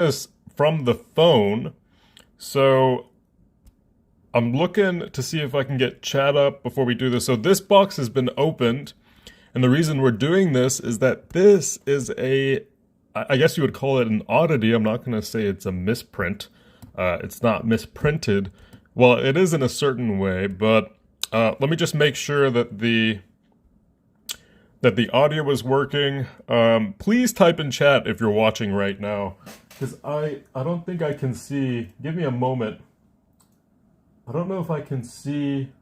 this from the phone, so I'm looking to see if I can get chat up before we do this. So this box has been opened, and the reason we're doing this is that this is I guess you would call it an oddity. I'm not going to say it's a misprint. It's not misprinted. Well, it is in a certain way, but let me just make sure that the audio is working. Please type in chat if you're watching right now, because I don't think I can see. Give me a moment. I don't know if I can see.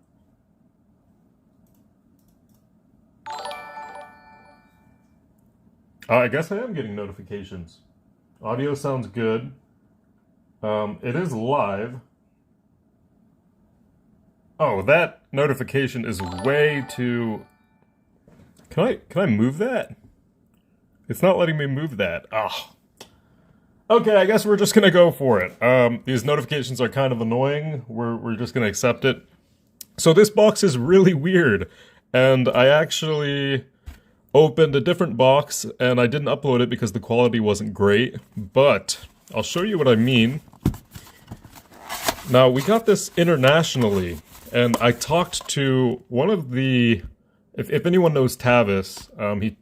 I guess I am getting notifications. Audio sounds good. It is live. Oh, that notification is way too... Can I move that? It's not letting me move that. Ah. Okay, I guess we're just gonna go for it. These notifications are kind of annoying. We're just gonna accept it. So this box is really weird, and I actually opened a different box, and I didn't upload it because the quality wasn't great, but I'll show you what I mean. Now, we got this internationally, and I talked to one of the... If anyone knows Tavis,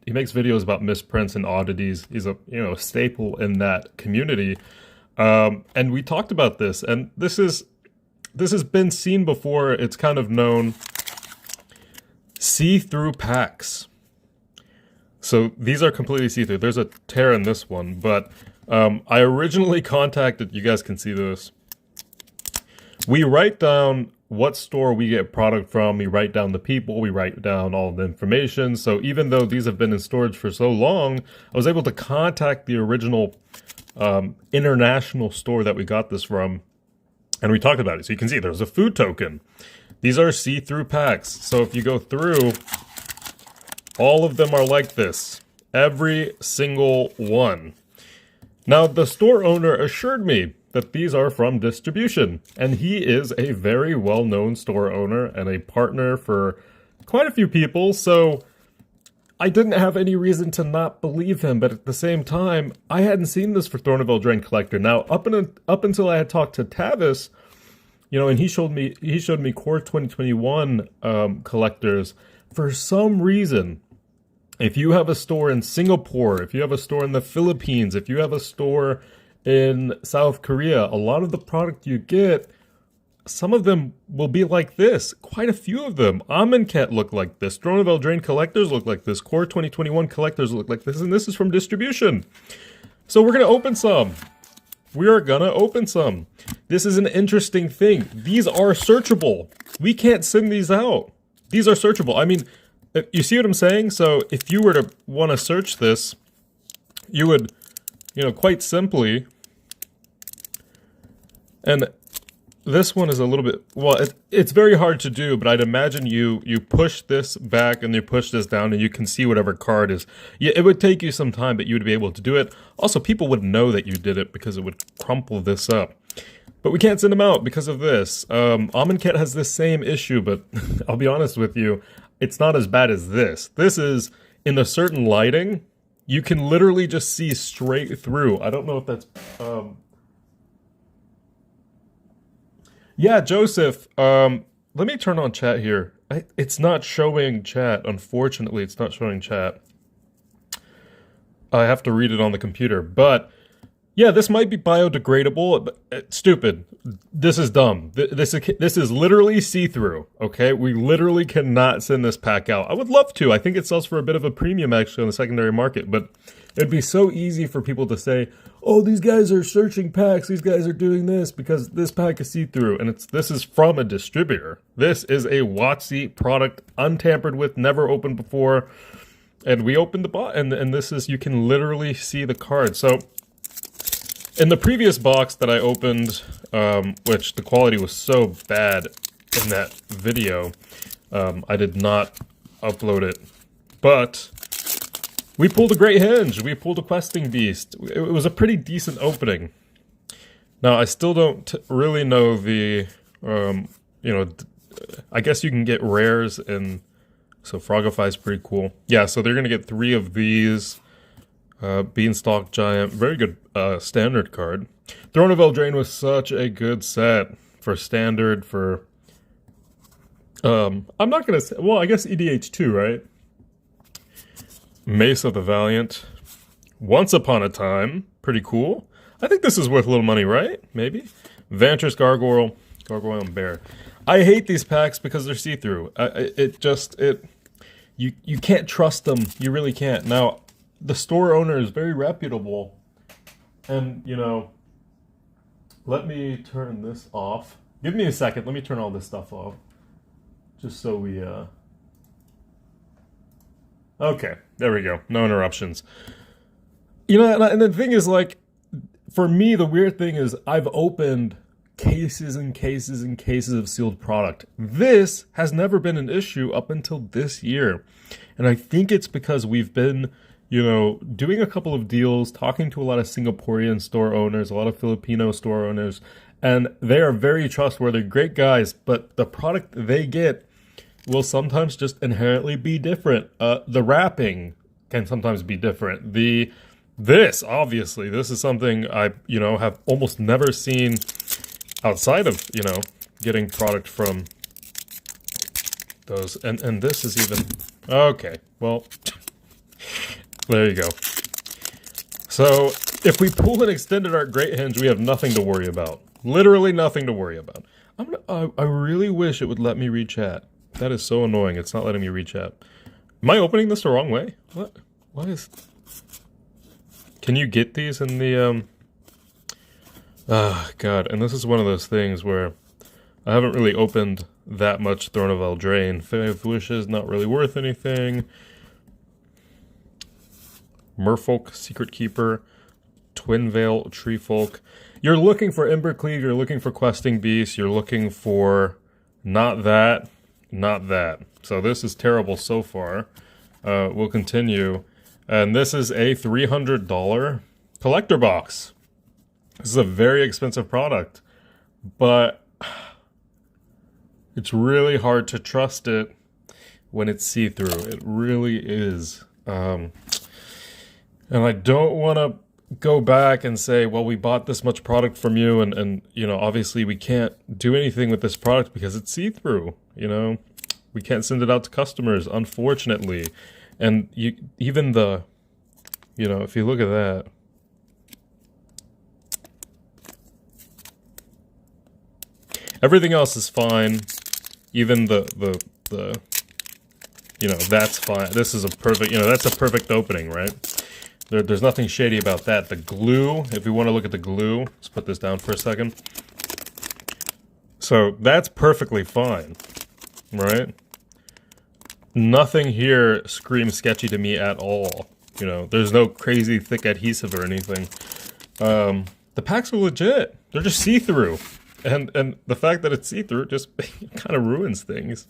he makes videos about misprints and oddities. He's a staple in that community, and we talked about this. And this has been seen before. It's kind of known. See-through packs. So these are completely see-through. There's a tear in this one, but I originally contacted. You guys can see this. We write down what store we get product from, we write down the people, we write down all the information. So even though these have been in storage for so long, I was able to contact the original international store that we got this from, and we talked about it. So you can see there's a food token. These are see-through packs. So if you go through, all of them are like this. Every single one. Now, the store owner assured me that these are from distribution, and he is a very well-known store owner and a partner for quite a few people, so I didn't have any reason to not believe him, but at the same time, I hadn't seen this for Throne of Eldraine Collector. Now, up until I had talked to Tavis, and he showed me Core 2021 collectors. For some reason, if you have a store in Singapore, if you have a store in the Philippines, if you have a store in South Korea, a lot of the product you get, some of them will be like this. Quite a few of them. Amonkhet look like this. Throne of Eldraine collectors look like this. Core 2021 collectors look like this. And this is from distribution. So we're going to open some. We are going to open some. This is an interesting thing. These are searchable. We can't send these out. These are searchable. I mean, you see what I'm saying? So if you were to want to search this, you would, quite simply... And this one is a little bit, well, it's very hard to do, but I'd imagine you push this back and you push this down and you can see whatever card is. Yeah, it would take you some time, but you would be able to do it. Also, people would know that you did it because it would crumple this up. But we can't send them out because of this. Amonkhet has this same issue, but I'll be honest with you, it's not as bad as this. This is, in a certain lighting, you can literally just see straight through. I don't know if that's... Yeah, Joseph, let me turn on chat here. It's not showing chat. Unfortunately, it's not showing chat. I have to read it on the computer. But, yeah, this might be biodegradable. But stupid. This is dumb. This is literally see-through, okay? We literally cannot send this pack out. I would love to. I think it sells for a bit of a premium, actually, on the secondary market. But it'd be so easy for people to say, oh, these guys are searching packs, these guys are doing this because this pack is see-through, and this is from a distributor. This is a WotC product, untampered with, never opened before, and we opened the box, and this is, you can literally see the card. So, in the previous box that I opened, which the quality was so bad in that video, I did not upload it, but... we pulled a Great Henge. We pulled a Questing Beast. It was a pretty decent opening. Now, I still don't really know the, I guess you can get rares in, so Frogify is pretty cool. Yeah, so they're going to get 3 of these. Beanstalk Giant, very good standard card. Throne of Eldraine was such a good set for standard, for... I'm not going to say... Well, I guess EDH2, right? Mace of the Valiant. Once Upon a Time. Pretty cool. I think this is worth a little money, right? Maybe? Vantress Gargoyle. Gargoyle and Bear. I hate these packs because they're see-through. You can't trust them. You really can't. Now, the store owner is very reputable. And, you know, let me turn this off. Give me a second. Let me turn all this stuff off. Just so we, Okay, there we go. No interruptions. You know, and the thing is, like, for me, the weird thing is I've opened cases and cases and cases of sealed product. This has never been an issue up until this year. And I think it's because we've been, you know, doing a couple of deals, talking to a lot of Singaporean store owners, a lot of Filipino store owners, and they are very trustworthy, great guys, but the product they get will sometimes just inherently be different. The wrapping can sometimes be different. This is something I, you know, have almost never seen outside of, you know, getting product from those. And this is even... Okay, well, there you go. So, if we pull an extended art Great Henge, we have nothing to worry about. Literally nothing to worry about. I really wish it would let me read chat. That is so annoying. It's not letting me read chat. Am I opening this the wrong way? What? What is... Can you get these in the, God. And this is one of those things where I haven't really opened that much Throne of Eldraine. Five Wishes, not really worth anything. Merfolk, Secret Keeper, Twin Veil, Treefolk. You're looking for Embercleave, you're looking for Questing Beast, you're looking for not that, not that. So this is terrible so far. We'll continue. And this is a $300 collector box. This is a very expensive product, but it's really hard to trust it when it's see-through. It really is. And I don't want to go back and say, well, we bought this much product from you, and you know, obviously we can't do anything with this product because it's see-through. You know, we can't send it out to customers, unfortunately. And even the, you know, if you look at that, everything else is fine. Even the you know, that's fine. This is a perfect, you know, that's a perfect opening, right? There's nothing shady about that. The glue, if we want to look at the glue, let's put this down for a second. So that's perfectly fine, right? Nothing here screams sketchy to me at all. You know, there's no crazy thick adhesive or anything. The packs are legit. They're just see-through. And the fact that it's see-through just kind of ruins things.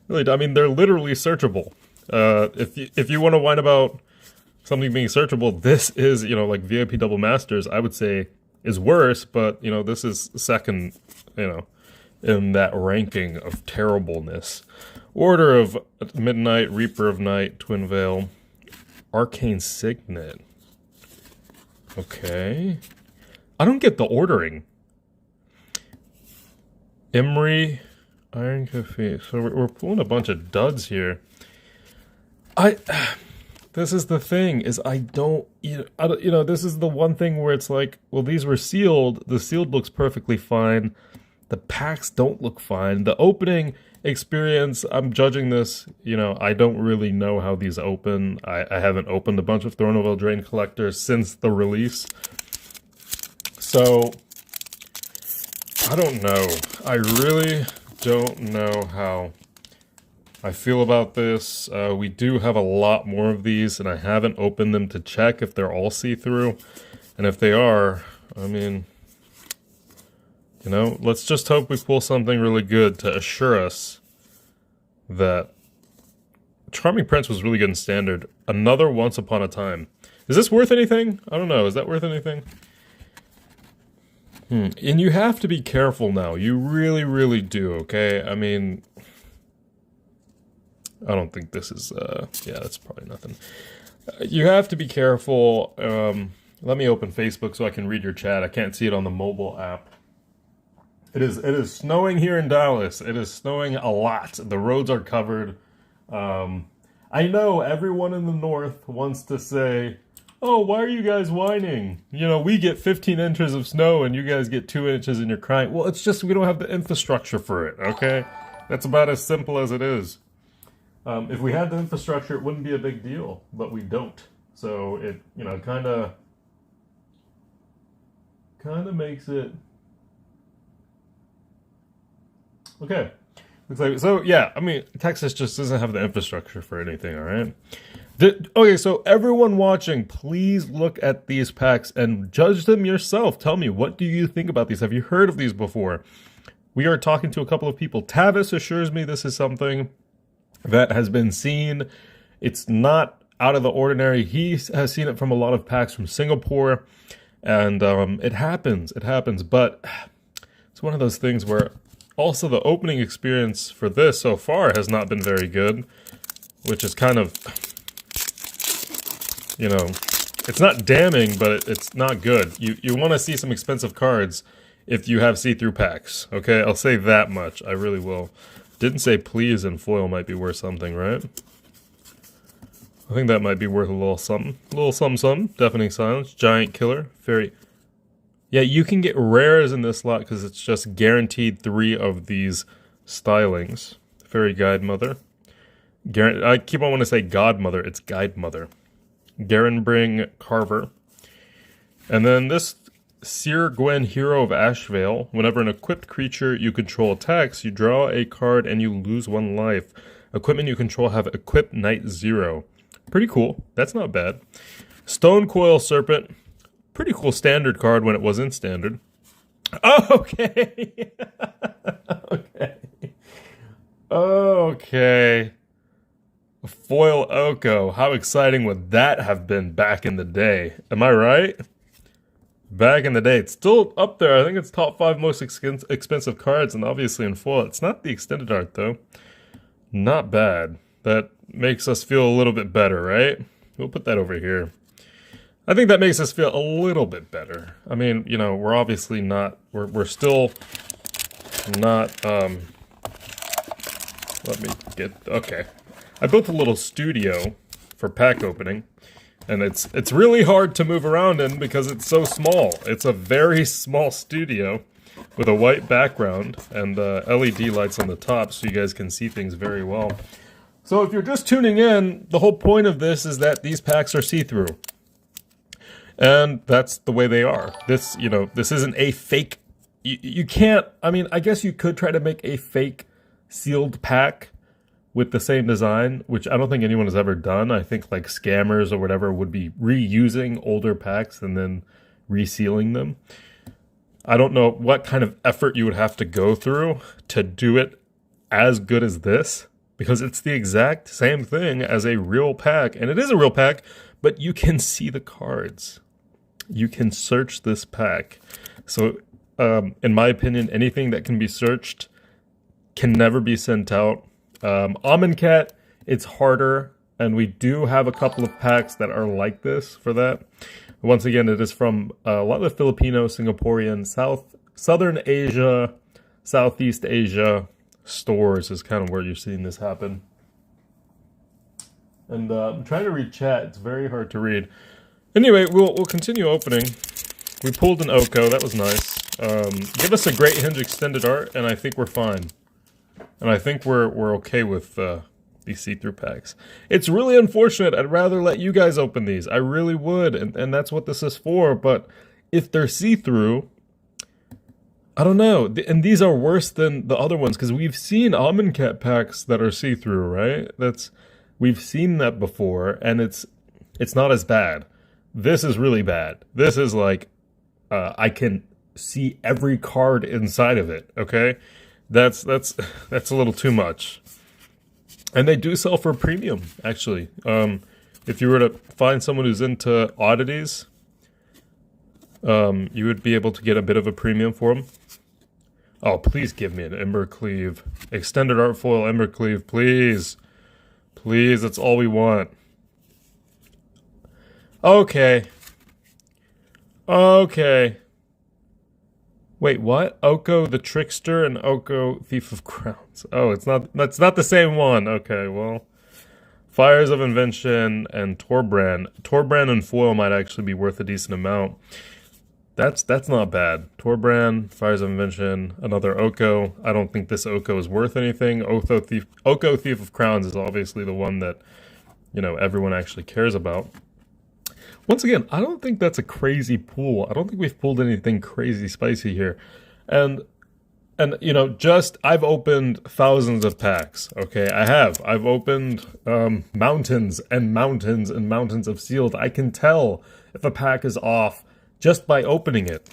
Really, I mean, they're literally searchable. If you want to whine about something being searchable, this is, you know, like VIP Double Masters, I would say is worse, but, you know, this is second, you know, in that ranking of terribleness. Order of Midnight, Reaper of Night, Twin Veil, Arcane Signet. Okay. I don't get the ordering. Emery, Iron Cafe. So we're pulling a bunch of duds here. This is the thing, is I don't, you know, this is the one thing where it's like, well, these were sealed. The sealed looks perfectly fine. The packs don't look fine. The opening experience, I'm judging this, you know, I don't really know how these open. I haven't opened a bunch of Throne of Eldraine collectors since the release. So, I don't know. I really don't know how I feel about this. We do have a lot more of these, and I haven't opened them to check if they're all see-through. And if they are, I mean, you know, let's just hope we pull something really good to assure us that Charming Prince was really good in Standard. Another Once Upon a Time. Is this worth anything? I don't know. Is that worth anything? And you have to be careful now. You really, really do, okay? I mean, I don't think this is, yeah, that's probably nothing. You have to be careful. Let me open Facebook so I can read your chat. I can't see it on the mobile app. It is snowing here in Dallas. It is snowing a lot. The roads are covered. I know everyone in the north wants to say, "Oh, why are you guys whining? You know, we get 15 inches of snow and you guys get 2 inches and you're crying." Well, it's just we don't have the infrastructure for it, okay? That's about as simple as it is. If we had the infrastructure, it wouldn't be a big deal, but we don't. So it, you know, kind of makes it okay. Looks like so. Yeah, I mean, Texas just doesn't have the infrastructure for anything. All right. Okay, so everyone watching, please look at these packs and judge them yourself. Tell me, what do you think about these? Have you heard of these before? We are talking to a couple of people. Tavis assures me this is something that has been seen. It's not out of the ordinary. He has seen it from a lot of packs from Singapore, and it happens. It happens, but it's one of those things where also the opening experience for this so far has not been very good, which is kind of, you know, it's not damning, but it's not good. You want to see some expensive cards if you have see-through packs, okay? I'll say that much. I really will. Didn't say please and foil might be worth something, right? I think that might be worth a little something. A little something. Deafening Silence. Giant Killer. Fairy. Yeah, you can get rares in this lot because it's just guaranteed 3 of these stylings. Fairy Guide Mother. I keep on wanting to say Godmother. It's Guide Mother. Garenbring Carver. And then this Seer Gwen, Hero of Ashvale. Whenever an equipped creature you control attacks, you draw a card and you lose 1 life. Equipment you control have Equip Knight 0. Pretty cool. That's not bad. Stone Coil Serpent. Pretty cool standard card when it was in standard. Oh, okay. Okay. Okay. Foil Oko. How exciting would that have been back in the day? Am I right? Back in the day. It's still up there. I think it's top 5 most expensive cards, and obviously in foil. It's not the extended art, though. Not bad. That makes us feel a little bit better, right? We'll put that over here. I think that makes us feel a little bit better. I mean, you know, we're obviously not, we're still not, let me get, okay. I built a little studio for pack opening, and it's really hard to move around in because it's so small. It's a very small studio with a white background and LED lights on the top so you guys can see things very well. So if you're just tuning in, the whole point of this is that these packs are see-through. And that's the way they are. This, you know, this isn't a fake, you can't, I mean, I guess you could try to make a fake sealed pack with the same design, which I don't think anyone has ever done. I think like scammers or whatever would be reusing older packs and then resealing them. I don't know what kind of effort you would have to go through to do it as good as this, because it's the exact same thing as a real pack, and it is a real pack, but you can see the cards. You can search this pack. So, in my opinion, anything that can be searched can never be sent out. Amonkhet, it's harder, and we do have a couple of packs that are like this for that. Once again, it is from a lot of the Filipino, Singaporean, Southern Asia, Southeast Asia stores is kind of where you're seeing this happen. And I'm trying to read chat. It's very hard to read. Anyway, we'll continue opening. We pulled an Oko. That was nice. Give us a Great Hinge extended art, and I think we're fine. And I think we're okay with these see-through packs. It's really unfortunate. I'd rather let you guys open these. I really would, and that's what this is for. But if they're see-through, I don't know. And these are worse than the other ones, because we've seen Amonkhet packs that are see-through, right? We've seen that before, and it's not as bad. This is really bad. This is like, I can see every card inside of it, okay? That's a little too much. And they do sell for a premium, actually. If you were to find someone who's into oddities, you would be able to get a bit of a premium for them. Oh, please give me an Embercleave. Extended art foil Embercleave, please. Please, that's all we want. Okay. Okay. Wait, what? Oko the Trickster and Oko Thief of Crowns. Oh, that's not the same one. Okay, well. Fires of Invention and Torbrand. Torbrand and foil might actually be worth a decent amount. That's not bad. Torbrand, Fires of Invention, another Oko. I don't think this Oko is worth anything. Oko Thief of Crowns is obviously the one that, you know, everyone actually cares about. Once again, I don't think that's a crazy pool. I don't think we've pulled anything crazy spicy here. And you know, I've opened thousands of packs, okay? I've opened mountains and mountains and mountains of sealed. I can tell if a pack is off just by opening it.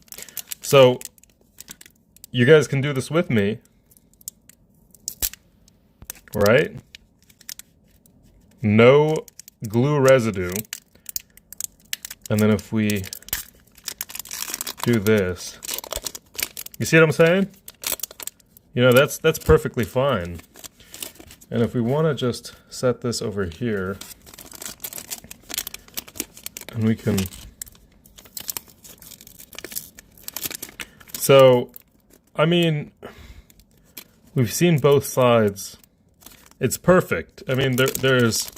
So, you guys can do this with me. Right? No glue residue. And then if we do this, you see what I'm saying? You know, that's perfectly fine. And if we want to just set this over here, and we can... So, I mean, we've seen both sides. It's perfect. I mean, there's...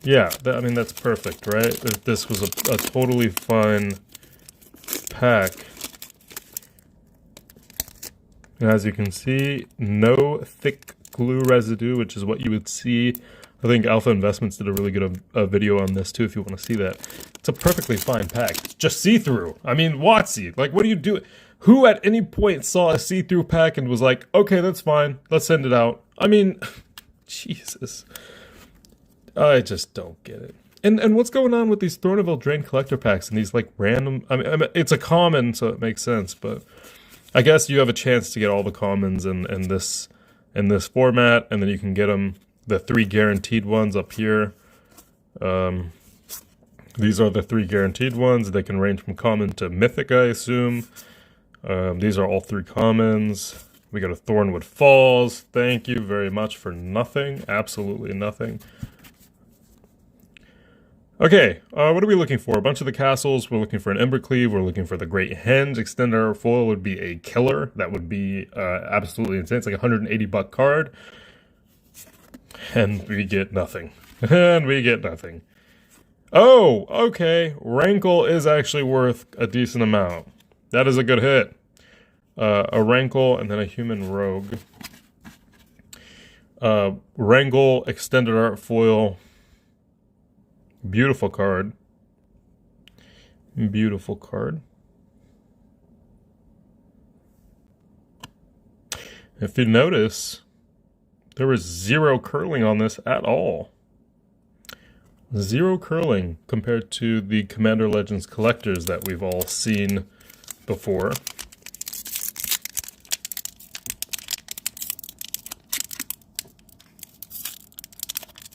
Yeah, I mean, that's perfect, right? This was a totally fine pack. And as you can see, no thick glue residue, which is what you would see. I think Alpha Investments did a really good video on this too, if you want to see that. It's a perfectly fine pack. It's just see-through. I mean, WotC, like, what do you do? Who at any point saw a see-through pack and was like, okay, that's fine, let's send it out? I mean, Jesus. I just don't get it. And what's going on with these Throne of Eldraine collector packs and these, like, random... I mean, it's a common, so it makes sense, but... I guess you have a chance to get all the commons in this format, and then you can get them, the 3 guaranteed ones up here. These are the 3 guaranteed ones. They can range from common to mythic, I assume. These are all 3 commons. We got a Thornwood Falls. Thank you very much for nothing. Absolutely nothing. Okay, what are we looking for? A bunch of the castles. We're looking for an Embercleave. We're looking for the Great Henge. Extended Art Foil would be a killer. That would be absolutely insane. It's like a $180 card. And we get nothing. And we get nothing. Oh, okay. Rankle is actually worth a decent amount. That is a good hit. A Rankle and then a Human Rogue. Rankle, Extended Art Foil. Beautiful card. Beautiful card. If you notice, there was 0 curling on this at all. 0 curling compared to the Commander Legends collectors that we've all seen before.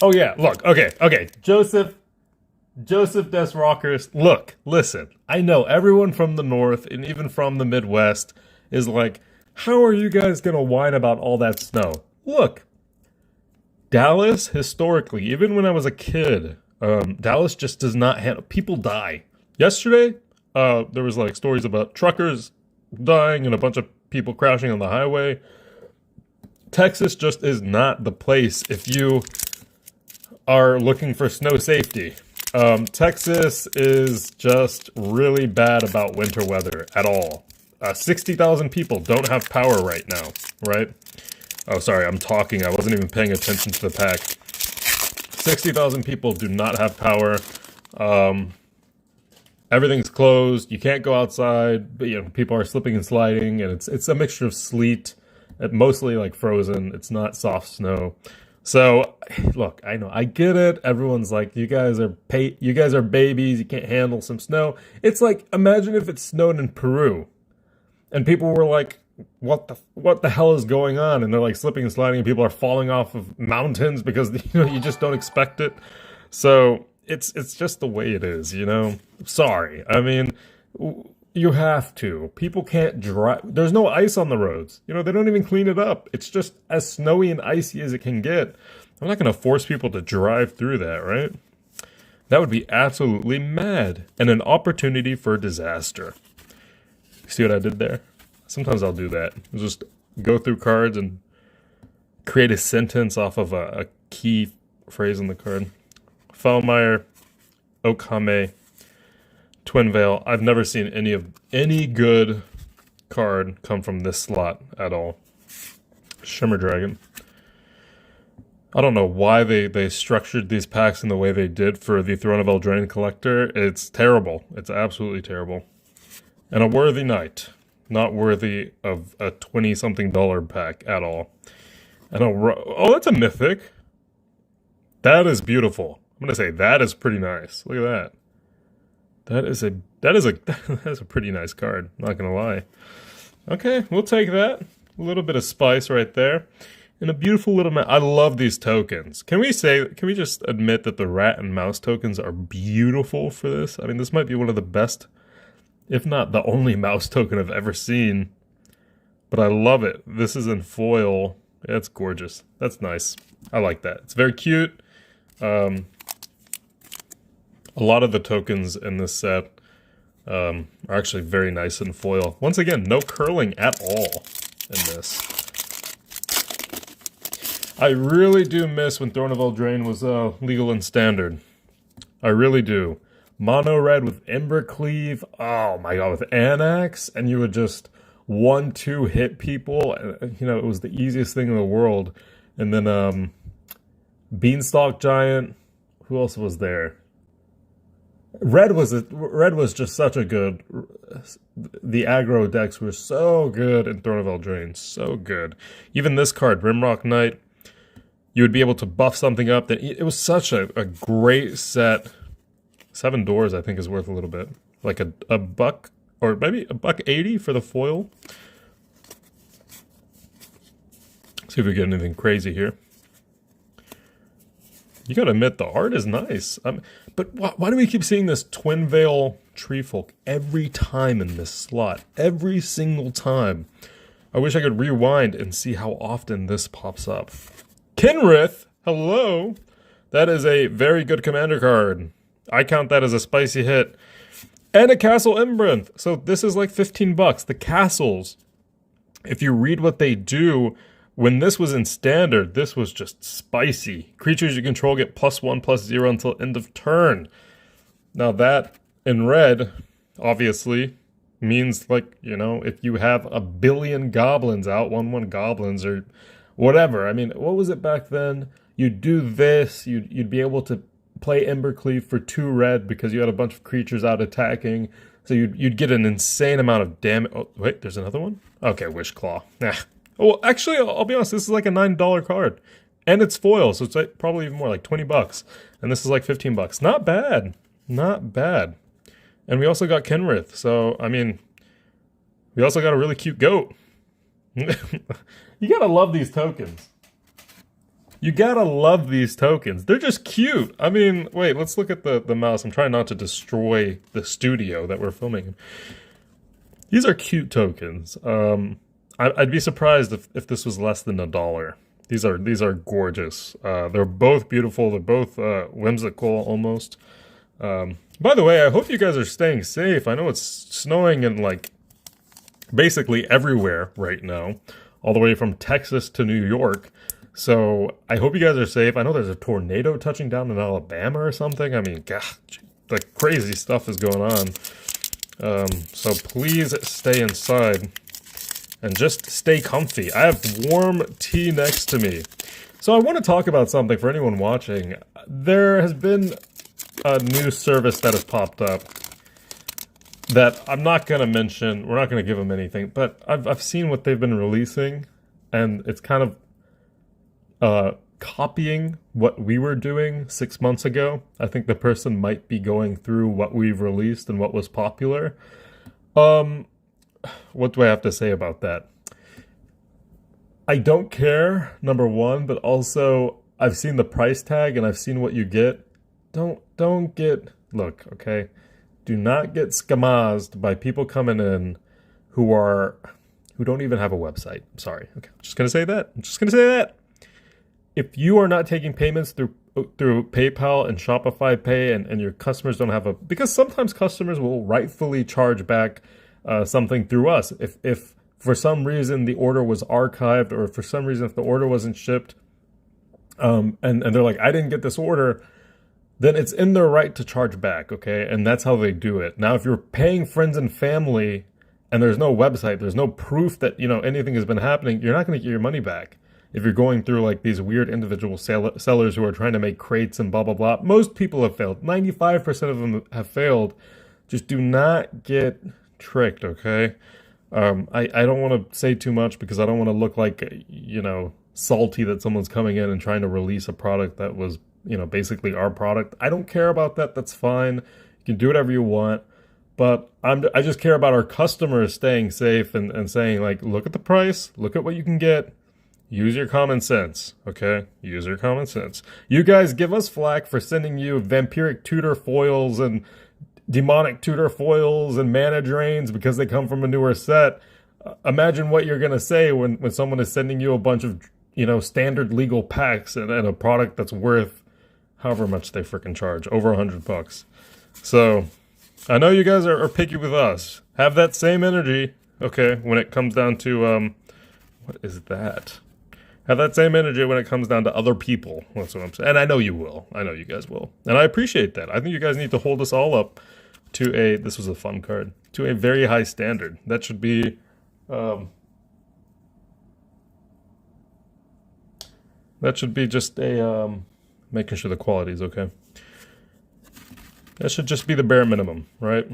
Oh yeah, look, okay, Joseph Des Rockers, look, listen, I know everyone from the north and even from the Midwest is like, how are you guys gonna whine about all that snow? Look, Dallas, historically, even when I was a kid, Dallas just does not handle, people die. Yesterday, there was like stories about truckers dying and a bunch of people crashing on the highway. Texas just is not the place if you are looking for snow safety. Texas is just really bad about winter weather at all. 60,000 people don't have power right now, right? Oh, sorry, I'm talking. I wasn't even paying attention to the pack. 60,000 people do not have power. Everything's closed. You can't go outside, but you know, people are slipping and sliding, and it's a mixture of sleet, mostly like frozen. It's not soft snow. So, look, I know, I get it. Everyone's like, you guys are babies. You can't handle some snow. It's like, imagine if it snowed in Peru, and people were like, what the hell is going on? And they're like slipping and sliding, and people are falling off of mountains because you just don't expect it. So it's just the way it is, you know. Sorry, I mean, you have to. People can't drive. There's no ice on the roads. You know, they don't even clean it up. It's just as snowy and icy as it can get. I'm not going to force people to drive through that, right? That would be absolutely mad and an opportunity for disaster. See what I did there? Sometimes I'll do that. I'll just go through cards and create a sentence off of a key phrase in the card. Foulmire, Okame, Twin Veil. I've never seen any good card come from this slot at all. Shimmer Dragon. I don't know why they structured these packs in the way they did for the Throne of Eldraine Collector. It's terrible. It's absolutely terrible. And a worthy knight. Not worthy of a $20-something pack at all. And oh, that's a mythic. That is beautiful. I'm gonna say that is pretty nice. Look at that. That is a pretty nice card. Not gonna lie. Okay, we'll take that. A little bit of spice right there. And a beautiful little I love these tokens. Can we just admit that the rat and mouse tokens are beautiful for this? I mean, this might be one of the best, if not the only mouse token I've ever seen. But I love it. This is in foil. It's gorgeous. That's nice. I like that. It's very cute. A lot of the tokens in this set are actually very nice in foil. Once again, no curling at all in this. I really do miss when Throne of Eldraine was legal and standard. I really do. Mono red with Embercleave. Oh my god, with Anax, and you would just 1-2 hit people. You know, it was the easiest thing in the world. And then Beanstalk Giant. Who else was there? Red was just such a good. The aggro decks were so good in Throne of Eldraine, so good. Even this card, Rimrock Knight, you would be able to buff something up. That it was such a great set. 7 doors, I think, is worth a little bit, like a buck or maybe $1.80 for the foil. See if we get anything crazy here. You gotta admit, the art is nice. But why do we keep seeing this Twin Veil Treefolk every time in this slot? Every single time. I wish I could rewind and see how often this pops up. Kinrith, hello. That is a very good commander card. I count that as a spicy hit. And a Castle Imbrynth. So this is like 15 bucks. The castles, if you read what they do, when this was in standard, this was just spicy. Creatures you control get +1/+0 until end of turn. Now that, in red, obviously, means, like, you know, if you have a billion goblins out, 1/1 goblins, or whatever. I mean, what was it back then? You'd do this, you'd be able to play Embercleave for 2 red because you had a bunch of creatures out attacking. So you'd get an insane amount of damage. Oh, wait, there's another one? Okay, Wishclaw. Nah. Oh, well, actually, I'll be honest, this is like a $9 card. And it's foil, so it's like probably even more, like 20 bucks. And this is like 15 bucks. Not bad. Not bad. And we also got Kinrith, so, I mean, we also got a really cute goat. You gotta love these tokens. You gotta love these tokens. They're just cute. I mean, wait, let's look at the mouse. I'm trying not to destroy the studio that we're filming in. These are cute tokens. I'd be surprised if this was less than $1. These are gorgeous. They're both beautiful. They're both whimsical almost. By the way, I hope you guys are staying safe. I know it's snowing in like basically everywhere right now, all the way from Texas to New York. So I hope you guys are safe. I know there's a tornado touching down in Alabama or something. I mean, God, like crazy stuff is going on. So please stay inside. And just stay comfy. I have warm tea next to me. So I want to talk about something for anyone watching. There has been a new service that has popped up that I'm not going to mention. We're not going to give them anything. But I've seen what they've been releasing. And it's kind of copying what we were doing 6 months ago. I think the person might be going through what we've released and what was popular. What do I have to say about that? I don't care, number one, but also I've seen the price tag and I've seen what you get. Don't get, look, okay? Do not get skamazed by people coming in who don't even have a website. I'm sorry. Okay, I'm just gonna say that. If you are not taking payments through through PayPal and Shopify Pay, and your customers don't have a, because sometimes customers will rightfully charge back something through us. If for some reason the order was archived, or for some reason if the order wasn't shipped, and they're like, I didn't get this order, then it's in their right to charge back, okay? And that's how they do it. Now, if you're paying friends and family and there's no website, there's no proof that, you know, anything has been happening, you're not going to get your money back. If you're going through like these weird individual sellers who are trying to make crates and blah, blah, blah, most people have failed. 95% of them have failed. Just do not get tricked, okay? I don't want to say too much because I don't want to look like, you know, salty that someone's coming in and trying to release a product that was, you know, basically our product. I don't care about that. That's fine. You can do whatever you want. But I just care about our customers staying safe and saying, like, look at the price, look at what you can get. Use your common sense, okay? Use your common sense. You guys give us flack for sending you vampiric tutor foils and demonic tutor foils and mana drains because they come from a newer set. Imagine what you're going to say when someone is sending you a bunch of, you know, standard legal packs and a product that's worth however much they freaking charge, over $100. So I know you guys are picky with us. Have that same energy, okay, when it comes down to, what is that? Have that same energy when it comes down to other people. That's what I'm saying. And I know you will. I know you guys will. And I appreciate that. I think you guys need to hold us all up to a, this was a fun card, to a very high standard. That should be, just a, making sure the quality is okay. That should just be the bare minimum, right?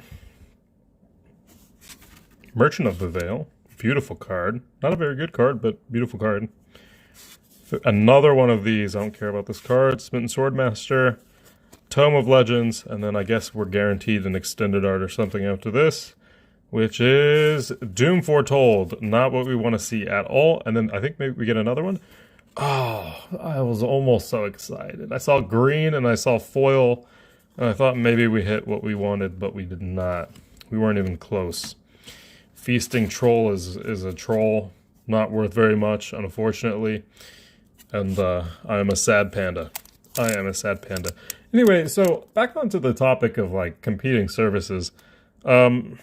Merchant of the Veil. Beautiful card. Not a very good card, but beautiful card. Another one of these. I don't care about this card. Smitten Swordmaster. Tome of Legends. And then I guess we're guaranteed an extended art or something after this, which is Doom Foretold. Not what we want to see at all. And then I think maybe we get another one. Oh, I was almost so excited. I saw green and I saw foil. And I thought maybe we hit what we wanted, but we did not. We weren't even close. Feasting Troll is a troll. Not worth very much, unfortunately. And I am a sad panda. I am a sad panda. Anyway, so back onto the topic of like competing services. I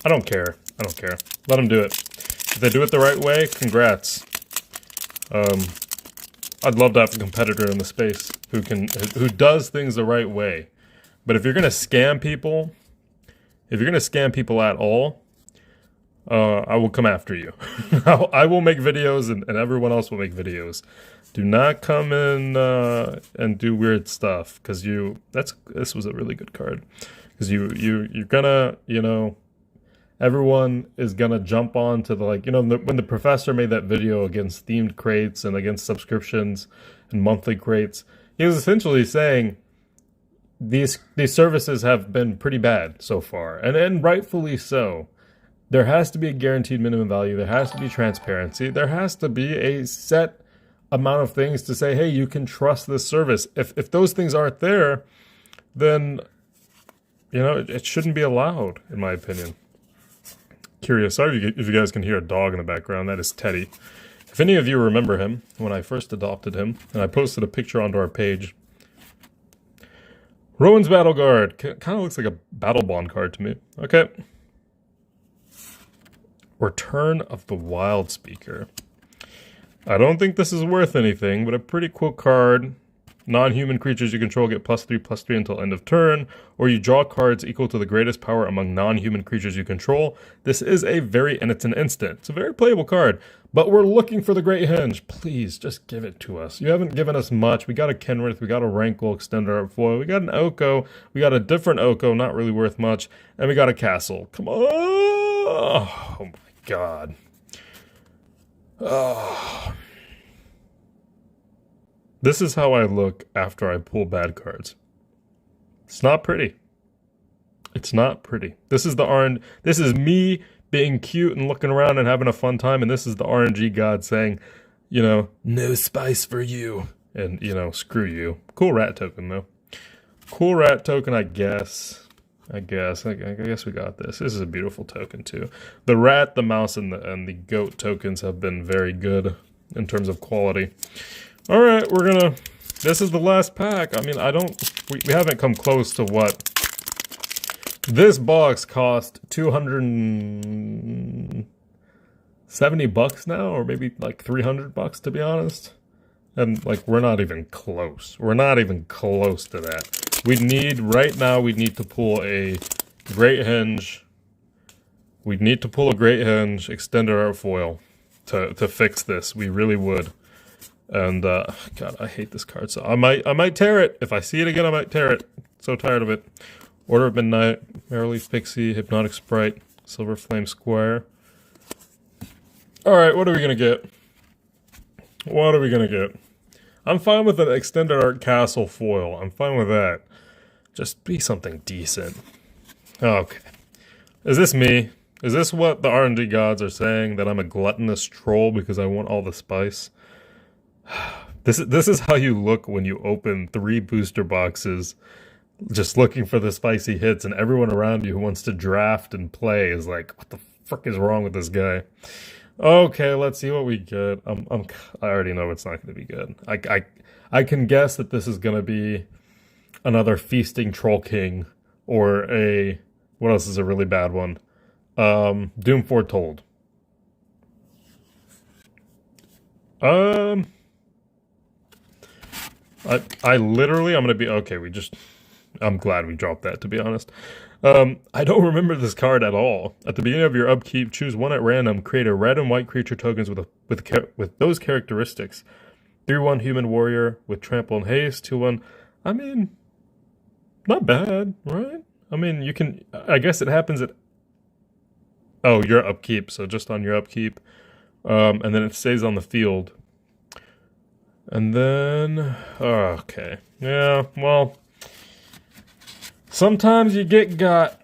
don't care. I don't care. Let them do it. If they do it the right way, congrats. I'd love to have a competitor in the space who does things the right way. But if you're gonna scam people, at all, I will come after you. I will make videos, and everyone else will make videos. Do not come in and do weird stuff, because this was a really good card. Because you're gonna, you know, everyone is gonna jump on to the, like, you know, when the professor made that video against themed crates and against subscriptions and monthly crates, he was essentially saying these services have been pretty bad so far, and rightfully so. There has to be a guaranteed minimum value. There has to be transparency. There has to be a set amount of things to say, hey, you can trust this service. If those things aren't there, then, you know, it shouldn't be allowed, in my opinion. Curious. Sorry if you guys can hear a dog in the background. That is Teddy. If any of you remember him, when I first adopted him, and I posted a picture onto our page, Rowan's Battle Guard. Kind of looks like a Battle Bond card to me. Okay. Return of the Wild Speaker. I don't think this is worth anything, but a pretty cool card. Non-human creatures you control get +3/+3 until end of turn, or you draw cards equal to the greatest power among non-human creatures you control. This is and it's an instant. It's a very playable card, but we're looking for the Great Henge. Please, just give it to us. You haven't given us much. We got a Kenrith, we got a Rankle Extender Art Foil, we got an Oko, we got a different Oko, not really worth much, and we got a Castle. Come on! Oh my God. Oh. This is how I look after I pull bad cards. It's not pretty. It's not pretty. This is this is me being cute and looking around and having a fun time, and this is the RNG god saying, you know, no spice for you. And, you know, screw you. Cool rat token, though. Cool rat token, I guess. I guess we got this. This is a beautiful token, too. The rat, the mouse, and the goat tokens have been very good in terms of quality. All right, we're gonna This is the last pack. I mean, we haven't come close to what. This box cost $270 now, or maybe like $300 to be honest. And like, we're not even close. We're not even close to that. Right now, we need to pull a Great Henge. We need to pull a Great Henge extended art foil to fix this. We really would. And God, I hate this card. So I might tear it. If I see it again, I might tear it. So tired of it. Order of Midnight, Merrily Pixie, Hypnotic Sprite, Silver Flame Square. All right, what are we gonna get? What are we gonna get? I'm fine with an extended art castle foil. I'm fine with that. Just be something decent. Okay. Is this me? Is this what the RNG gods are saying? That I'm a gluttonous troll because I want all the spice? This is how you look when you open 3 booster boxes just looking for the spicy hits, and everyone around you who wants to draft and play is like, what the frick is wrong with this guy? Okay, let's see what we get. I already know it's not going to be good. I can guess that this is going to be another Feasting Troll King, or what else is a really bad one? Doom Foretold. I literally, I'm going to be, okay, I'm glad we dropped that, to be honest. I don't remember this card at all. At the beginning of your upkeep, choose one at random, create a red and white creature tokens with those characteristics. 3/1 human warrior with trample and haste, 2/1. I mean, not bad, right? I mean, you can, I guess it happens at, oh, your upkeep, so just on your upkeep. And then it stays on the field. And then, okay. Yeah, well, sometimes you get got.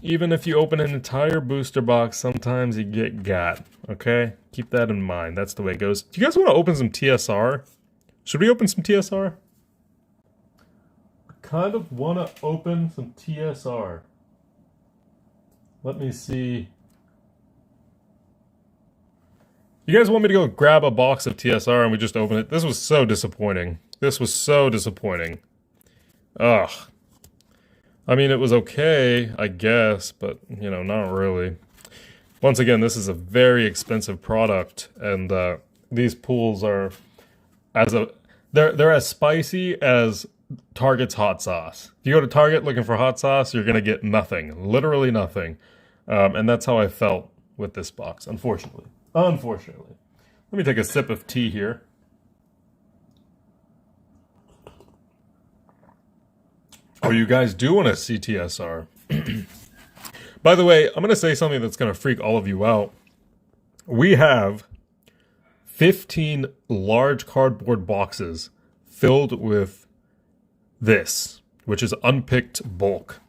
Even if you open an entire booster box, sometimes you get got. Okay? Keep that in mind. That's the way it goes. Do you guys want to open some TSR? Should we open some TSR? I kind of want to open some TSR. Let me see. You guys want me to go grab a box of TSR and we just open it? This was so disappointing. This was so disappointing. Ugh. I mean, it was okay, I guess, but, you know, not really. Once again, this is a very expensive product, and these pools are they're as spicy as Target's hot sauce. If you go to Target looking for hot sauce, you're gonna get nothing, literally nothing, and that's how I felt with this box, unfortunately. Unfortunately. Let me take a sip of tea here. Oh, you guys do want to see TSR. By the way, I'm going to say something that's going to freak all of you out. We have 15 large cardboard boxes filled with this, which is unpicked bulk.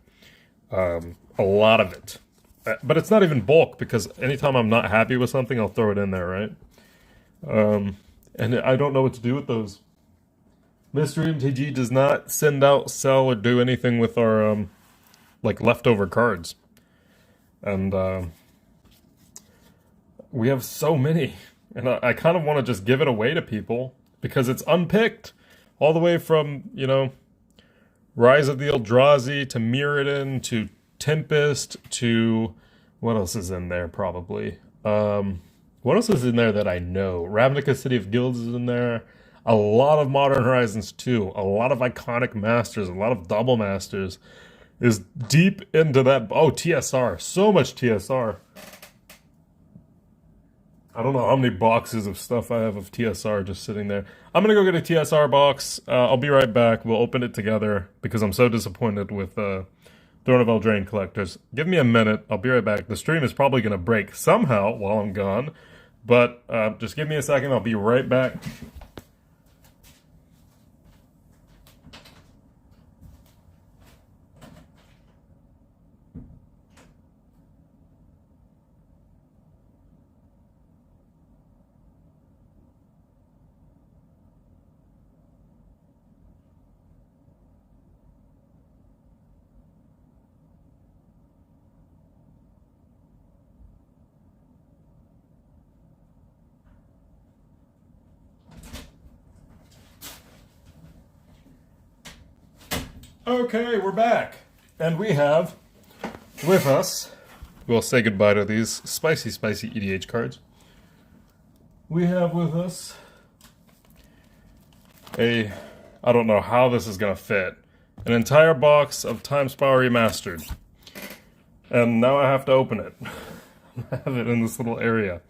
A lot of it. But it's not even bulk, because anytime I'm not happy with something, I'll throw it in there, right? And I don't know what to do with those. Mystery MTG does not send out, sell, or do anything with our, like, leftover cards. And, we have so many. And I kind of want to just give it away to people, because it's unpicked. All the way from, you know, Rise of the Eldrazi, to Mirrodin, to Tempest, to... what else is in there, probably? What else is in there that I know? Ravnica City of Guilds is in there. A lot of Modern Horizons 2. A lot of Iconic Masters. A lot of Double Masters. Is deep into that... oh, TSR. So much TSR. I don't know how many boxes of stuff I have of TSR just sitting there. I'm going to go get a TSR box. I'll be right back. We'll open it together, because I'm so disappointed with... Throne of Eldraine collectors. Give me a minute. I'll be right back. The stream is probably going to break somehow while I'm gone. But just give me a second. I'll be right back. Okay, we're back. And we have with us, we'll say goodbye to these spicy EDH cards. We have with us I don't know how this is going to fit, an entire box of Time Spiral Remastered. And now I have to open it. I have it in this little area.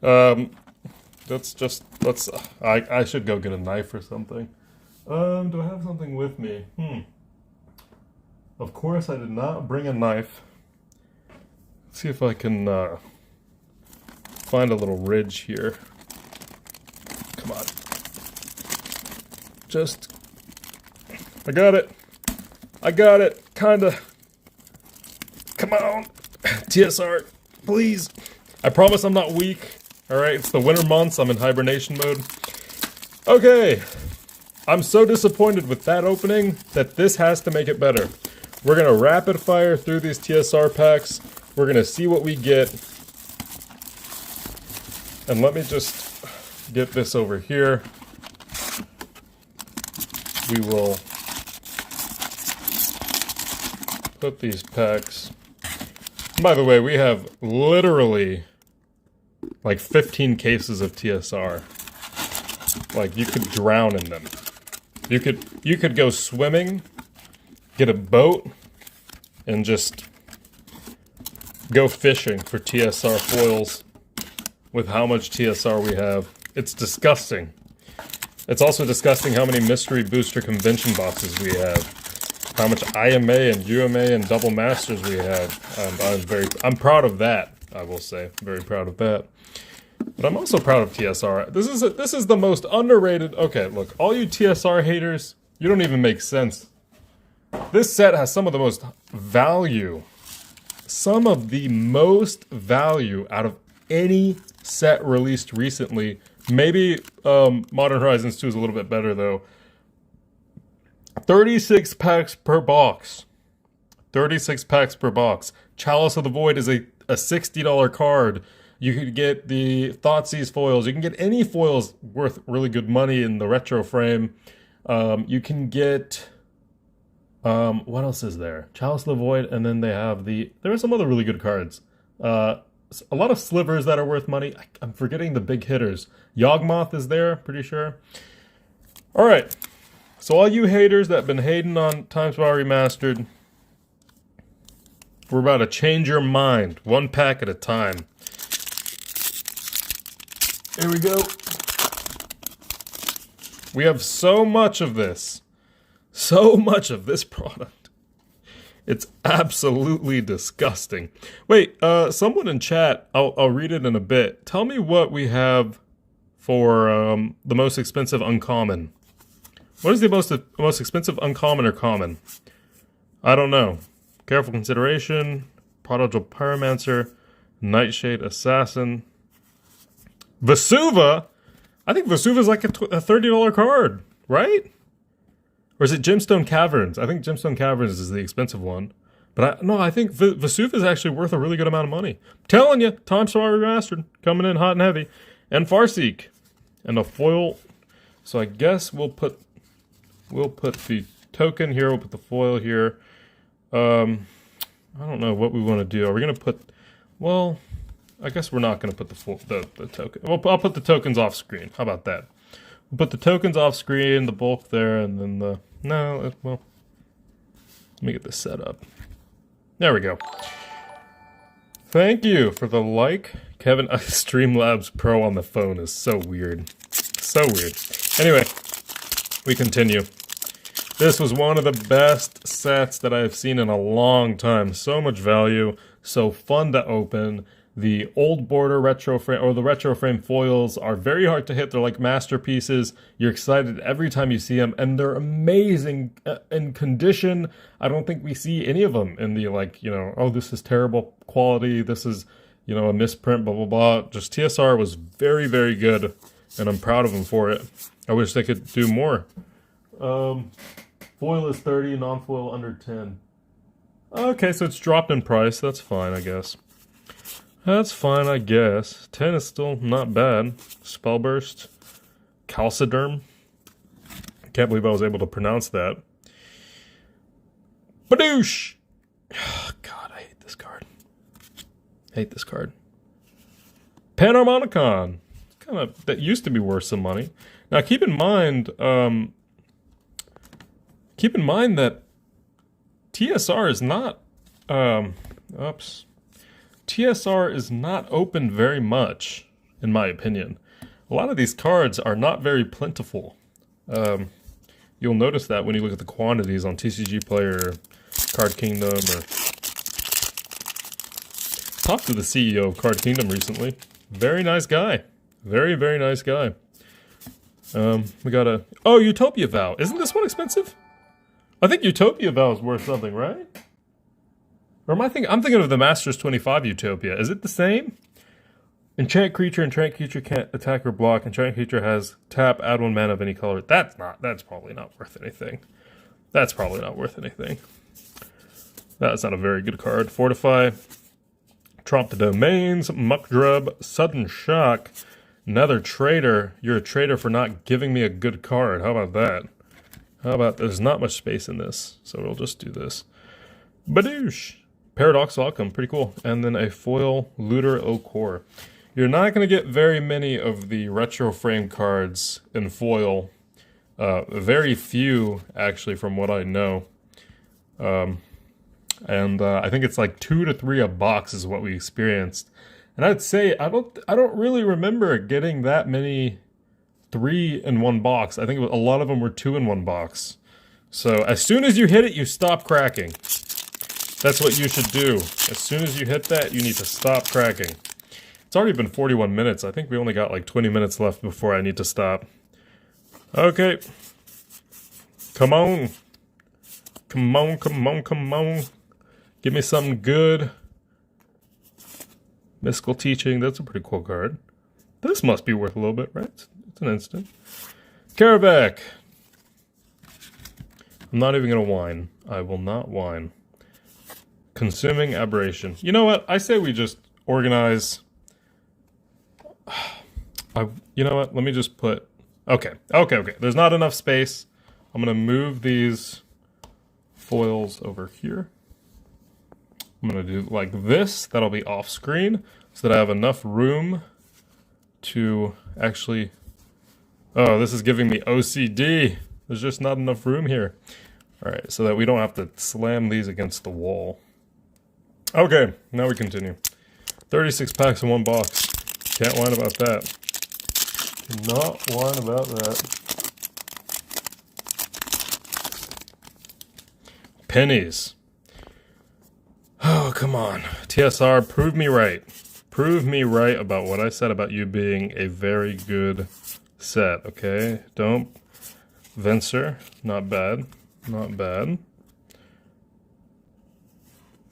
I should go get a knife or something. Do I have something with me? Of course I did not bring a knife. Let's see if I can find a little ridge here. Come on. I got it. Kinda. Come on. TSR, please. I promise I'm not weak. Alright, it's the winter months. I'm in hibernation mode. Okay. I'm so disappointed with that opening that this has to make it better. We're going to rapid fire through these TSR packs. We're going to see what we get. And let me just get this over here. We will put these packs. By the way, we have literally like 15 cases of TSR. Like, you could drown in them. You could go swimming, get a boat, and just go fishing for TSR foils with how much TSR we have. It's disgusting. It's also disgusting how many mystery booster convention boxes we have. How much IMA and UMA and double masters we have. I'm proud of that, I will say. Very proud of that. But I'm also proud of TSR. This is the most underrated. Okay, look, all you TSR haters, you don't even make sense. This set has some of the most value. Some of the most value out of any set released recently. Maybe Modern Horizons 2 is a little bit better though. 36 packs per box. 36 packs per box. Chalice of the Void is a $60 card. You could get the Thoughtseize foils. You can get any foils worth really good money in the retro frame. You can get... what else is there? Chalice of the Void, and then they have there are some other really good cards. A lot of slivers that are worth money. I'm forgetting the big hitters. Yawgmoth is there, pretty sure. Alright. So all you haters that have been hating on Time Spiral Remastered, we're about to change your mind. One pack at a time. Here we go. We have so much of this. So much of this product. It's absolutely disgusting. Wait, someone in chat, I'll read it in a bit. Tell me what we have for the most expensive uncommon. What is the most expensive uncommon or common? I don't know. Careful Consideration, Prodigal Pyromancer, Nightshade Assassin, Vesuva? I think Vesuva's like a $30 card, right? Or is it Gemstone Caverns? I think Gemstone Caverns is the expensive one. But I think Vesuva is actually worth a really good amount of money. I'm telling you, Time Spiral Remastered, coming in hot and heavy. And Farseek. And a foil. So I guess we'll put the token here, we'll put the foil here. I don't know what we want to do. Are we going to put... Well... I guess we're not going to put the token. Well, I'll put the tokens off screen. How about that? We'll put the tokens off screen, the bulk there, and then the... No, well... Let me get this set up. There we go. Thank you for the like. Kevin, Streamlabs Pro on the phone is so weird. So weird. Anyway, we continue. This was one of the best sets that I've seen in a long time. So much value. So fun to open. The old border retro frame, or the retro frame foils are very hard to hit. They're like masterpieces. You're excited every time you see them, and they're amazing in condition. I don't think we see any of them in the, like, you know, oh, this is terrible quality. This is, you know, a misprint, blah, blah, blah. Just TSR was very, very good, and I'm proud of them for it. I wish they could do more. Foil is 30, non-foil under 10. Okay, so it's dropped in price. That's fine, I guess. That's fine, I guess. 10 is still not bad. Spellburst. Calciderm. Can't believe I was able to pronounce that. Badoosh! God, I hate this card. Hate this card. Panharmonicon. Kind of, that used to be worth some money. Now keep in mind that TSR is not TSR is not open very much, in my opinion. A lot of these cards are not very plentiful. You'll notice that when you look at the quantities on TCG Player, Card Kingdom, or... Talked to the CEO of Card Kingdom recently. Very nice guy. Very, very nice guy. We got a... Oh, Utopia Vow. Isn't this one expensive? I think Utopia Vow is worth something, right? Or am I thinking... I'm thinking of the Masters 25 Utopia. Is it the same? Enchant creature can't attack or block. Enchant creature has tap, add 1 mana of any color. That's probably not worth anything. That's probably not worth anything. That's not a very good card. Fortify. Tromp the Domains. Muckdrub. Sudden Shock. Another traitor. You're a traitor for not giving me a good card. How about that? How about... There's not much space in this, so we'll just do this. Badoosh! Paradoxical Outcome. Pretty cool. And then a foil Looter O'Core. You're not going to get very many of the retro frame cards in foil. Very few, actually, from what I know. I think it's like 2 to 3 a box is what we experienced. And I'd say I don't really remember getting that many 3 in 1 box. I think a lot of them were 2 in 1 box. So as soon as you hit it, you stop cracking. That's what you should do. As soon as you hit that, you need to stop cracking. It's already been 41 minutes. I think we only got like 20 minutes left before I need to stop. Okay. Come on. Come on, come on, come on. Give me something good. Mystical Teaching. That's a pretty cool card. This must be worth a little bit, right? It's an instant. Caravac. I'm not even going to whine. I will not whine. Consuming Aberration. You know what? I say we just organize... you know what? Let me just put... Okay. There's not enough space. I'm going to move these foils over here. I'm going to do like this. That'll be off screen so that I have enough room to actually... Oh, this is giving me OCD. There's just not enough room here. All right, so that we don't have to slam these against the wall. Okay, now we continue. 36 packs in 1 box. Can't whine about that. Not whine about that. Pennies. Oh, come on. TSR, prove me right. Prove me right about what I said about you being a very good set, okay? Don't... Venser, not bad. Not bad.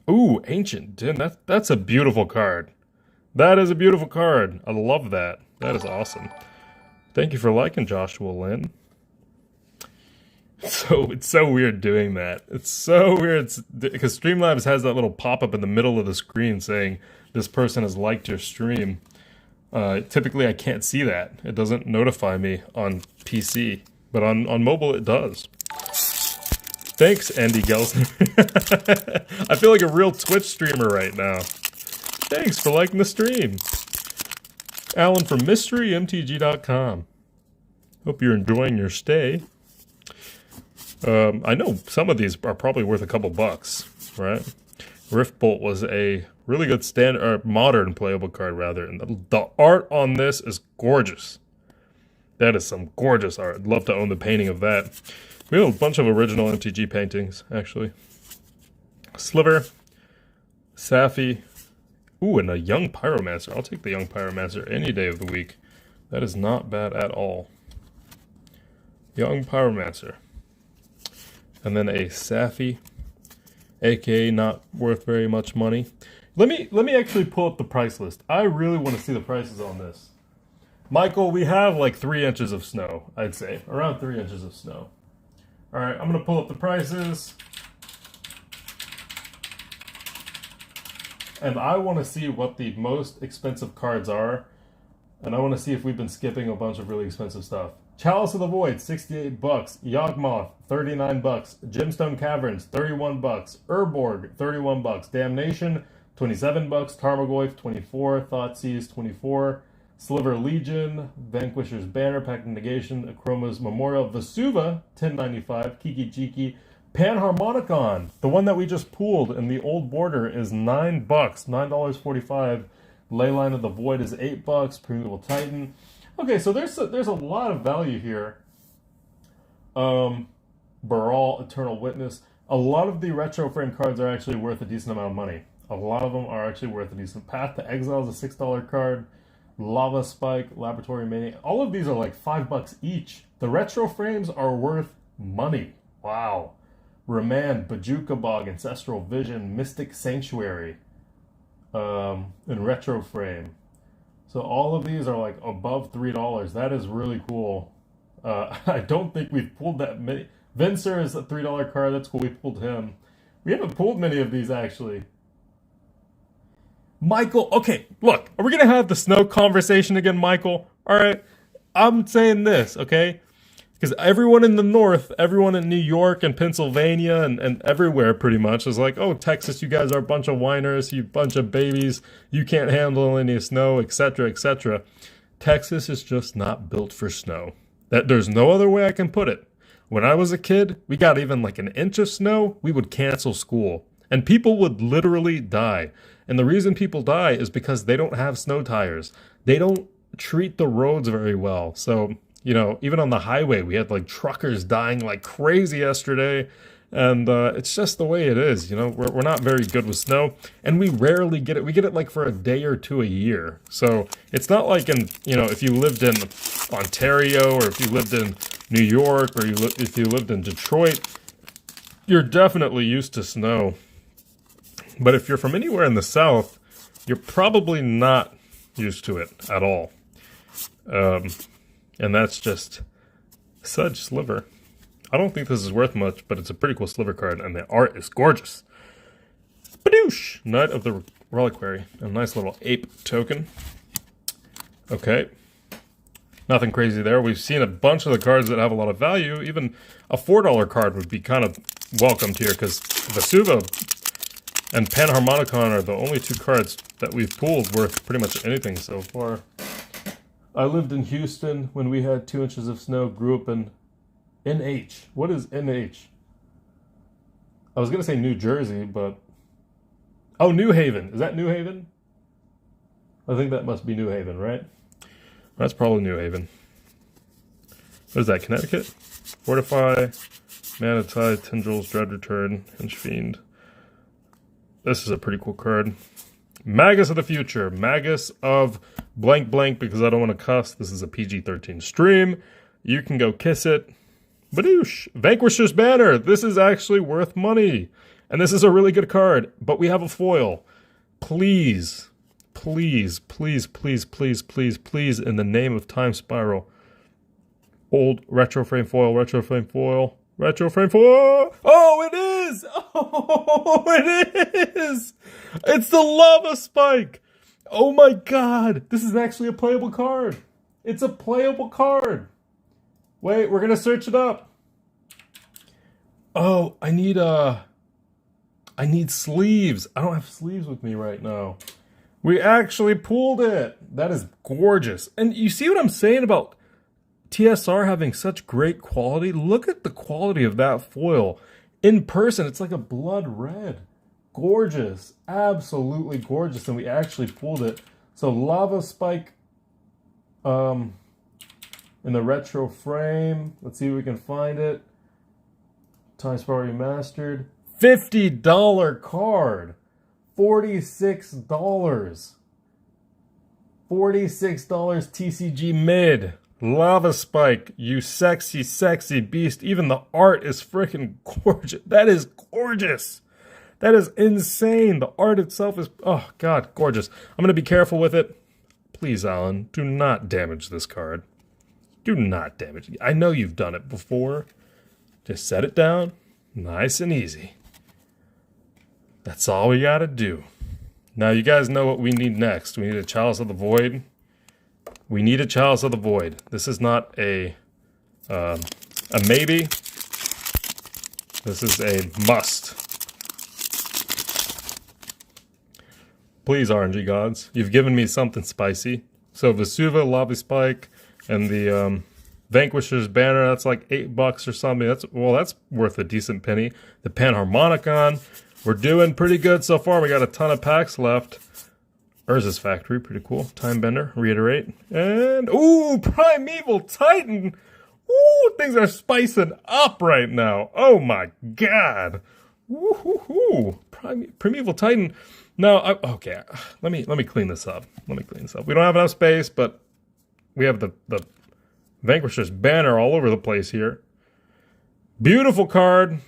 Ooh, Ancient Din. That's a beautiful card. That is a beautiful card. I love that. That is awesome. Thank you for liking, Joshua Lynn. So it's so weird doing that. It's so weird because Streamlabs has that little pop-up in the middle of the screen saying this person has liked your stream. Typically I can't see that. It doesn't notify me on PC, but on mobile it does. Thanks, Andy Gelsner. I feel like a real Twitch streamer right now. Thanks for liking the stream. Alan from MysteryMTG.com. Hope you're enjoying your stay. I know some of these are probably worth a couple bucks, right? Riftbolt was a really good modern playable card, rather, and the art on this is gorgeous. That is some gorgeous art. I'd love to own the painting of that. We have a bunch of original MTG paintings, actually. Sliver, Safi. Ooh, and a Young Pyromancer. I'll take the Young Pyromancer any day of the week. That is not bad at all. Young Pyromancer. And then a Safi, aka not worth very much money. Let me actually pull up the price list. I really want to see the prices on this. Michael, we have like 3 inches of snow, I'd say. Around 3 inches of snow. Alright, I'm going to pull up the prices. And I want to see what the most expensive cards are. And I want to see if we've been skipping a bunch of really expensive stuff. Chalice of the Void, 68 bucks. Yawgmoth, 39 bucks. Gemstone Caverns, 31 bucks. Urborg, 31 bucks. Damnation, 27 bucks. Tarmogoyf, 24. Thoughtseize, 24. Sliver Legion, Vanquisher's Banner, Pact of Negation, Akroma's Memorial, Vesuva, 10.95. Kiki Jiki, Panharmonicon, the one that we just pooled in the old border, is 9 bucks, $9.45. Leyline of the Void is 8 bucks. Primeval Titan. Okay, so there's a lot of value here. Baral, Eternal Witness. A lot of the retro frame cards are actually worth a decent amount of money. A lot of them are actually worth a decent. Path to Exile is a $6 card. Lava Spike, Laboratory Mania. All of these are like 5 bucks each. The retro frames are worth money. Wow. Remand, Bajuka Bog, Ancestral Vision, Mystic Sanctuary, in retro frame. So all of these are like above $3. That is really cool. I don't think we've pulled that many. Vincer is a $3 card. That's cool. We pulled him. We haven't pulled many of these actually. Michael, okay, look, are we going to have the snow conversation again, Michael? All right, I'm saying this, okay? Because everyone in the north, everyone in New York and Pennsylvania and everywhere pretty much is like, oh, Texas, you guys are a bunch of whiners, you bunch of babies, you can't handle any snow, etc., etc. Texas is just not built for snow. There's no other way I can put it. When I was a kid, we got even like an inch of snow, we would cancel school. And people would literally die. And the reason people die is because they don't have snow tires. They don't treat the roads very well. So, you know, even on the highway, we had like truckers dying like crazy yesterday. And it's just the way it is. You know, we're not very good with snow. And we rarely get it. We get it like for a day or two a year. So it's not like in, you know, if you lived in Ontario or if you lived in New York or if you lived in Detroit, you're definitely used to snow. But if you're from anywhere in the South, you're probably not used to it at all. And that's just such sliver. I don't think this is worth much, but it's a pretty cool sliver card, and the art is gorgeous. Badoosh! Knight of the Reliquary. A nice little ape token. Okay. Nothing crazy there. We've seen a bunch of the cards that have a lot of value. Even a $4 card would be kind of welcomed here, because Vesuva and Panharmonicon are the only two cards that we've pulled worth pretty much anything so far. I lived in Houston when we had 2 inches of snow, grew up in NH. What is NH? I was going to say New Jersey, but... Oh, New Haven. Is that New Haven? I think that must be New Haven, right? That's probably New Haven. What is that, Connecticut? Fortify, Mana Tide, Tendrils, Dread Return, Hench Fiend. This is a pretty cool card. Magus of the Future. Magus of blank blank, because I don't want to cuss. This is a PG-13 stream. You can go kiss it. Badoosh. Vanquisher's Banner. This is actually worth money. And this is a really good card. But we have a foil. Please, please, please, please, please, please, please, in the name of Time Spiral. Old retro frame foil, retro frame foil. Retro frame foil. Oh, it is! Oh, it is! It's the Lava Spike! Oh my god! This is actually a playable card. It's a playable card. Wait, we're gonna search it up. Oh, I need sleeves. I don't have sleeves with me right now. We actually pulled it. That is gorgeous. And you see what I'm saying about TSR having such great quality? Look at the quality of that foil. In person, it's like a blood red. Gorgeous. Absolutely gorgeous. And we actually pulled it. So Lava Spike in the retro frame. Let's see if we can find it. Time Spiral Remastered. $50 card. $46. $46 TCG mid. Lava Spike, you sexy, sexy beast. Even the art is freaking gorgeous. That is gorgeous. That is insane. The art itself is, oh god, gorgeous. I'm going to be careful with it. Please, Alan, do not damage this card. Do not damage it. I know you've done it before. Just set it down. Nice and easy. That's all we got to do. Now, you guys know what we need next. We need a Chalice of the Void. We need a Chalice of the Void. This is not a A maybe. This is a must. Please, RNG gods, you've given me something spicy. So Vesuva, Lava Spike, and the Vanquisher's Banner, that's like $8 or something. That's worth a decent penny. The Panharmonicon, we're doing pretty good so far. We got a ton of packs left. Urza's Factory, pretty cool. Timebender, Reiterate. And, ooh, Primeval Titan! Ooh, things are spicing up right now. Oh my god. Woo-hoo-hoo. Primeval Titan. No, okay, let me clean this up. We don't have enough space, but we have the Vanquisher's Banner all over the place here. Beautiful card.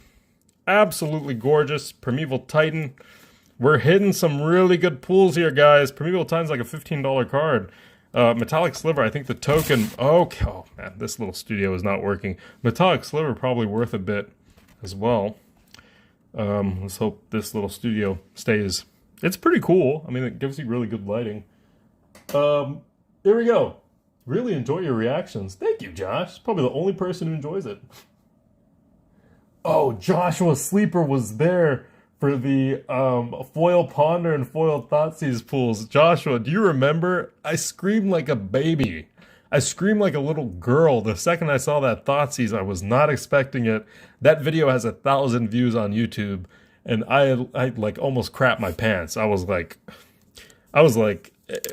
Absolutely gorgeous. Primeval Titan. We're hitting some really good pulls here, guys. Primeval Titan's like a $15 card. Metallic Sliver, I think the token... Okay, oh man, this little studio is not working. Metallic Sliver probably worth a bit as well. Let's hope this little studio stays. It's pretty cool. I mean, it gives you really good lighting. Here we go. Really enjoy your reactions. Thank you, Josh. Probably the only person who enjoys it. Oh, Joshua Sleeper was there for the Foil Ponder and Foil Thoughtseize pulls. Joshua, do you remember? I screamed like a baby. I screamed like a little girl the second I saw that Thoughtseize. I was not expecting it. That video has 1,000 views on YouTube, and I like almost crapped my pants. I was like,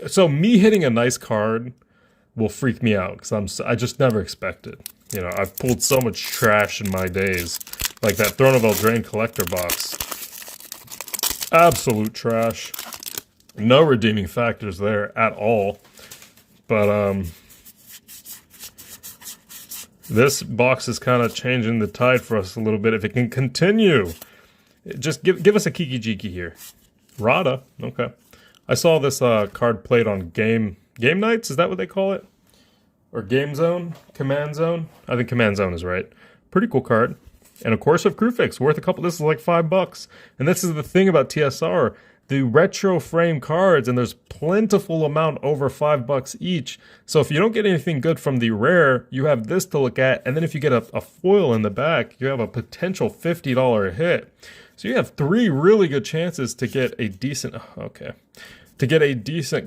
so me hitting a nice card will freak me out because I just never expected. You know, I've pulled so much trash in my days, like that Throne of Eldraine collector box. Absolute trash. No redeeming factors there at all. But this box is kind of changing the tide for us a little bit. If it can continue, just give us a Kiki Jiki here. Rada, okay. I saw this card played on game nights. Is that what they call it? Or Game Zone? Command Zone? I think Command Zone is right. Pretty cool card. And a Course of Crufix, worth a couple. This is like $5. And this is the thing about TSR. The retro frame cards, and there's plentiful amount over $5 each. So if you don't get anything good from the rare, you have this to look at. And then if you get a foil in the back, you have a potential $50 hit. So you have 3 really good chances to get a decent,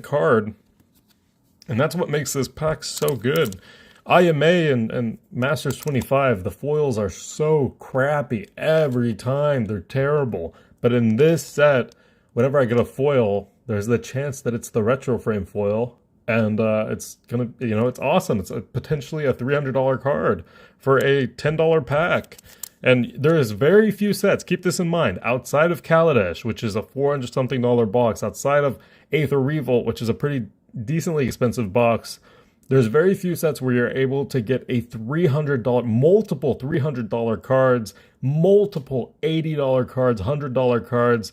card. And that's what makes this pack so good. IMA and Masters 25, the foils are so crappy every time. They're terrible. But in this set, whenever I get a foil, there's the chance that it's the retro frame foil. And it's gonna, it's awesome. It's potentially a $300 card for a $10 pack. And there is very few sets, keep this in mind, outside of Kaladesh, which is a $400-something box, outside of Aether Revolt, which is a pretty decently expensive box. There's very few sets where you're able to get a multiple $300 cards, multiple $80 cards, $100 cards,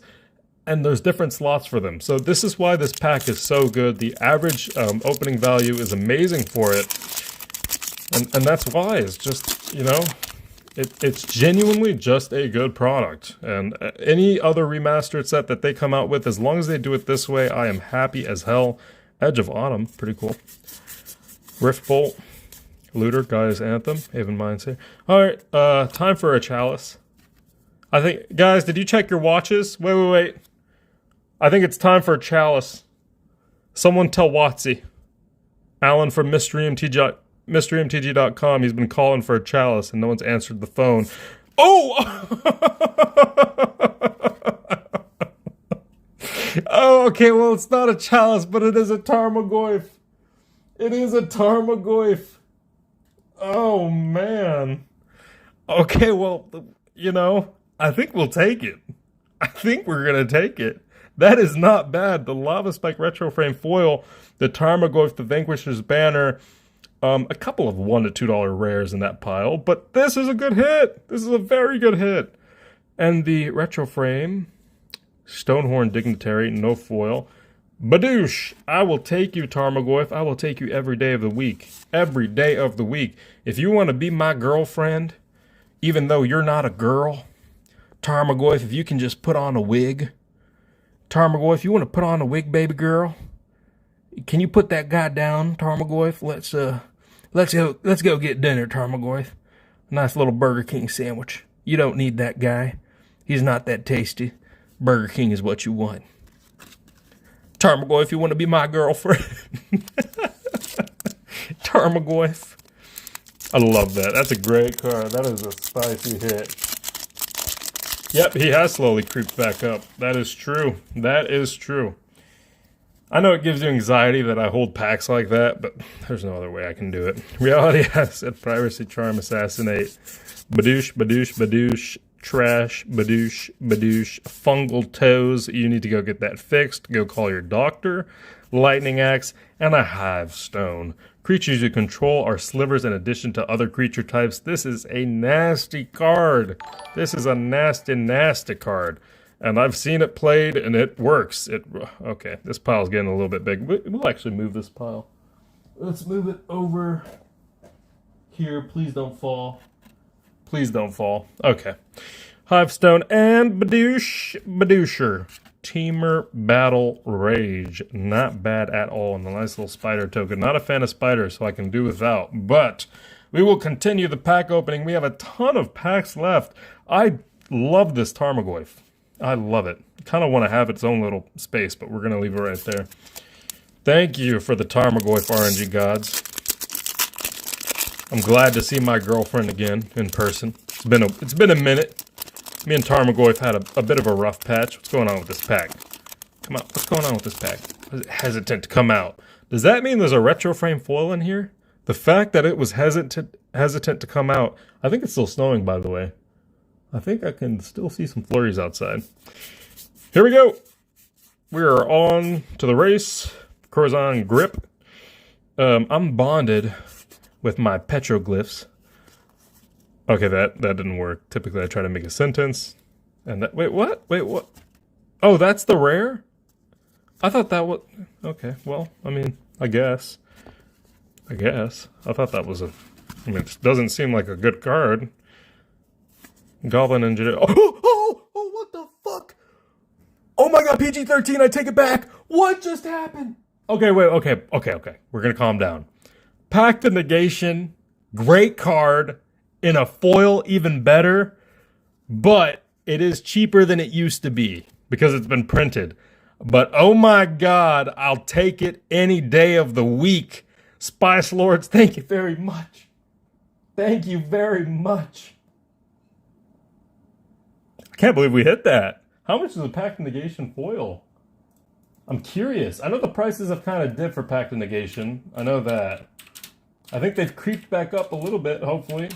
and there's different slots for them. So this is why this pack is so good. The average opening value is amazing for it. And that's why it's just, it's genuinely just a good product. And any other remastered set that they come out with, as long as they do it this way, I am happy as hell. Edge of Autumn, pretty cool. Rift Bolt, Looter, Gaia's Anthem, Haven Mines here. Alright, time for a chalice. I think, guys, did you check your watches? Wait. I think it's time for a chalice. Someone tell Watsy. Alan from MysteryMTG.com, he's been calling for a chalice and no one's answered the phone. Oh! Oh, okay, well, it's not a chalice, but it is a Tarmogoyf. It is a Tarmogoyf. Oh, man. Okay, well, I think we'll take it. I think we're going to take it. That is not bad. The Lava Spike Retro Frame Foil, the Tarmogoyf, the Vanquisher's Banner, a couple of $1 to $2 rares in that pile, but this is a good hit. This is a very good hit. And the Retro Frame, Stonehorn Dignitary, no foil. Badoosh! I will take you, Tarmogoyf. I will take you every day of the week. Every day of the week. If you want to be my girlfriend, even though you're not a girl, Tarmogoyf, if you can just put on a wig. Tarmogoyf, if you want to put on a wig, baby girl, can you put that guy down, Tarmogoyf? Let's go get dinner, Tarmogoyf. Nice little Burger King sandwich. You don't need that guy. He's not that tasty. Burger King is what you want. Tarmogoyf, you want to be my girlfriend? Tarmogoyf. I love that. That's a great card. That is a spicy hit. Yep, he has slowly creeped back up. That is true. That is true. I know it gives you anxiety that I hold packs like that, but there's no other way I can do it. Reality Asset, Piracy, Charm, Assassinate, Badoosh, Badoosh, Badoosh, Trash, Badoosh, Badoosh, Fungal Toes. You need to go get that fixed. Go call your doctor. Lightning Axe, and a Hive Stone. Creatures you control are slivers in addition to other creature types. This is a nasty card. This is a nasty, nasty card. And I've seen it played, and it works. Okay, this pile's getting a little bit big. We'll actually move this pile. Let's move it over here. Please don't fall. Please don't fall. Okay. Hivestone and Badoosher. Teamer Battle Rage. Not bad at all. And a nice little spider token. Not a fan of spiders, so I can do without. But we will continue the pack opening. We have a ton of packs left. I love this Tarmogoyf. I love it. Kind of want to have its own little space, but we're going to leave it right there. Thank you for the Tarmogoyf RNG gods. I'm glad to see my girlfriend again in person. It's been a minute. Me and Tarmogoyf had a bit of a rough patch. What's going on with this pack? Come on, what's going on with this pack? Hesitant to come out. Does that mean there's a retro frame foil in here? The fact that it was hesitant to come out. I think it's still snowing, by the way. I think I can still see some flurries outside. Here we go. We are on to the race. Corazon Grip. I'm bonded with my petroglyphs. Okay, that didn't work. Typically, I try to make a sentence. And that, wait, what? Wait, what? Oh, that's the rare? I thought that was... Okay, well, I mean, I guess. I thought that was a... I mean, it doesn't seem like a good card. Goblin Engineer... Oh, what the fuck? Oh my god, PG-13, I take it back. What just happened? Okay, wait, okay. We're gonna calm down. Pact the Negation, great card. In a foil, even better, but it is cheaper than it used to be because it's been printed. But oh my god, I'll take it any day of the week. Spice Lords, thank you very much. Thank you very much. I can't believe we hit that. How much is a Pact Negation foil? I'm curious. I know the prices have kind of dipped for Pact Negation. I know that. I think they've creeped back up a little bit, hopefully.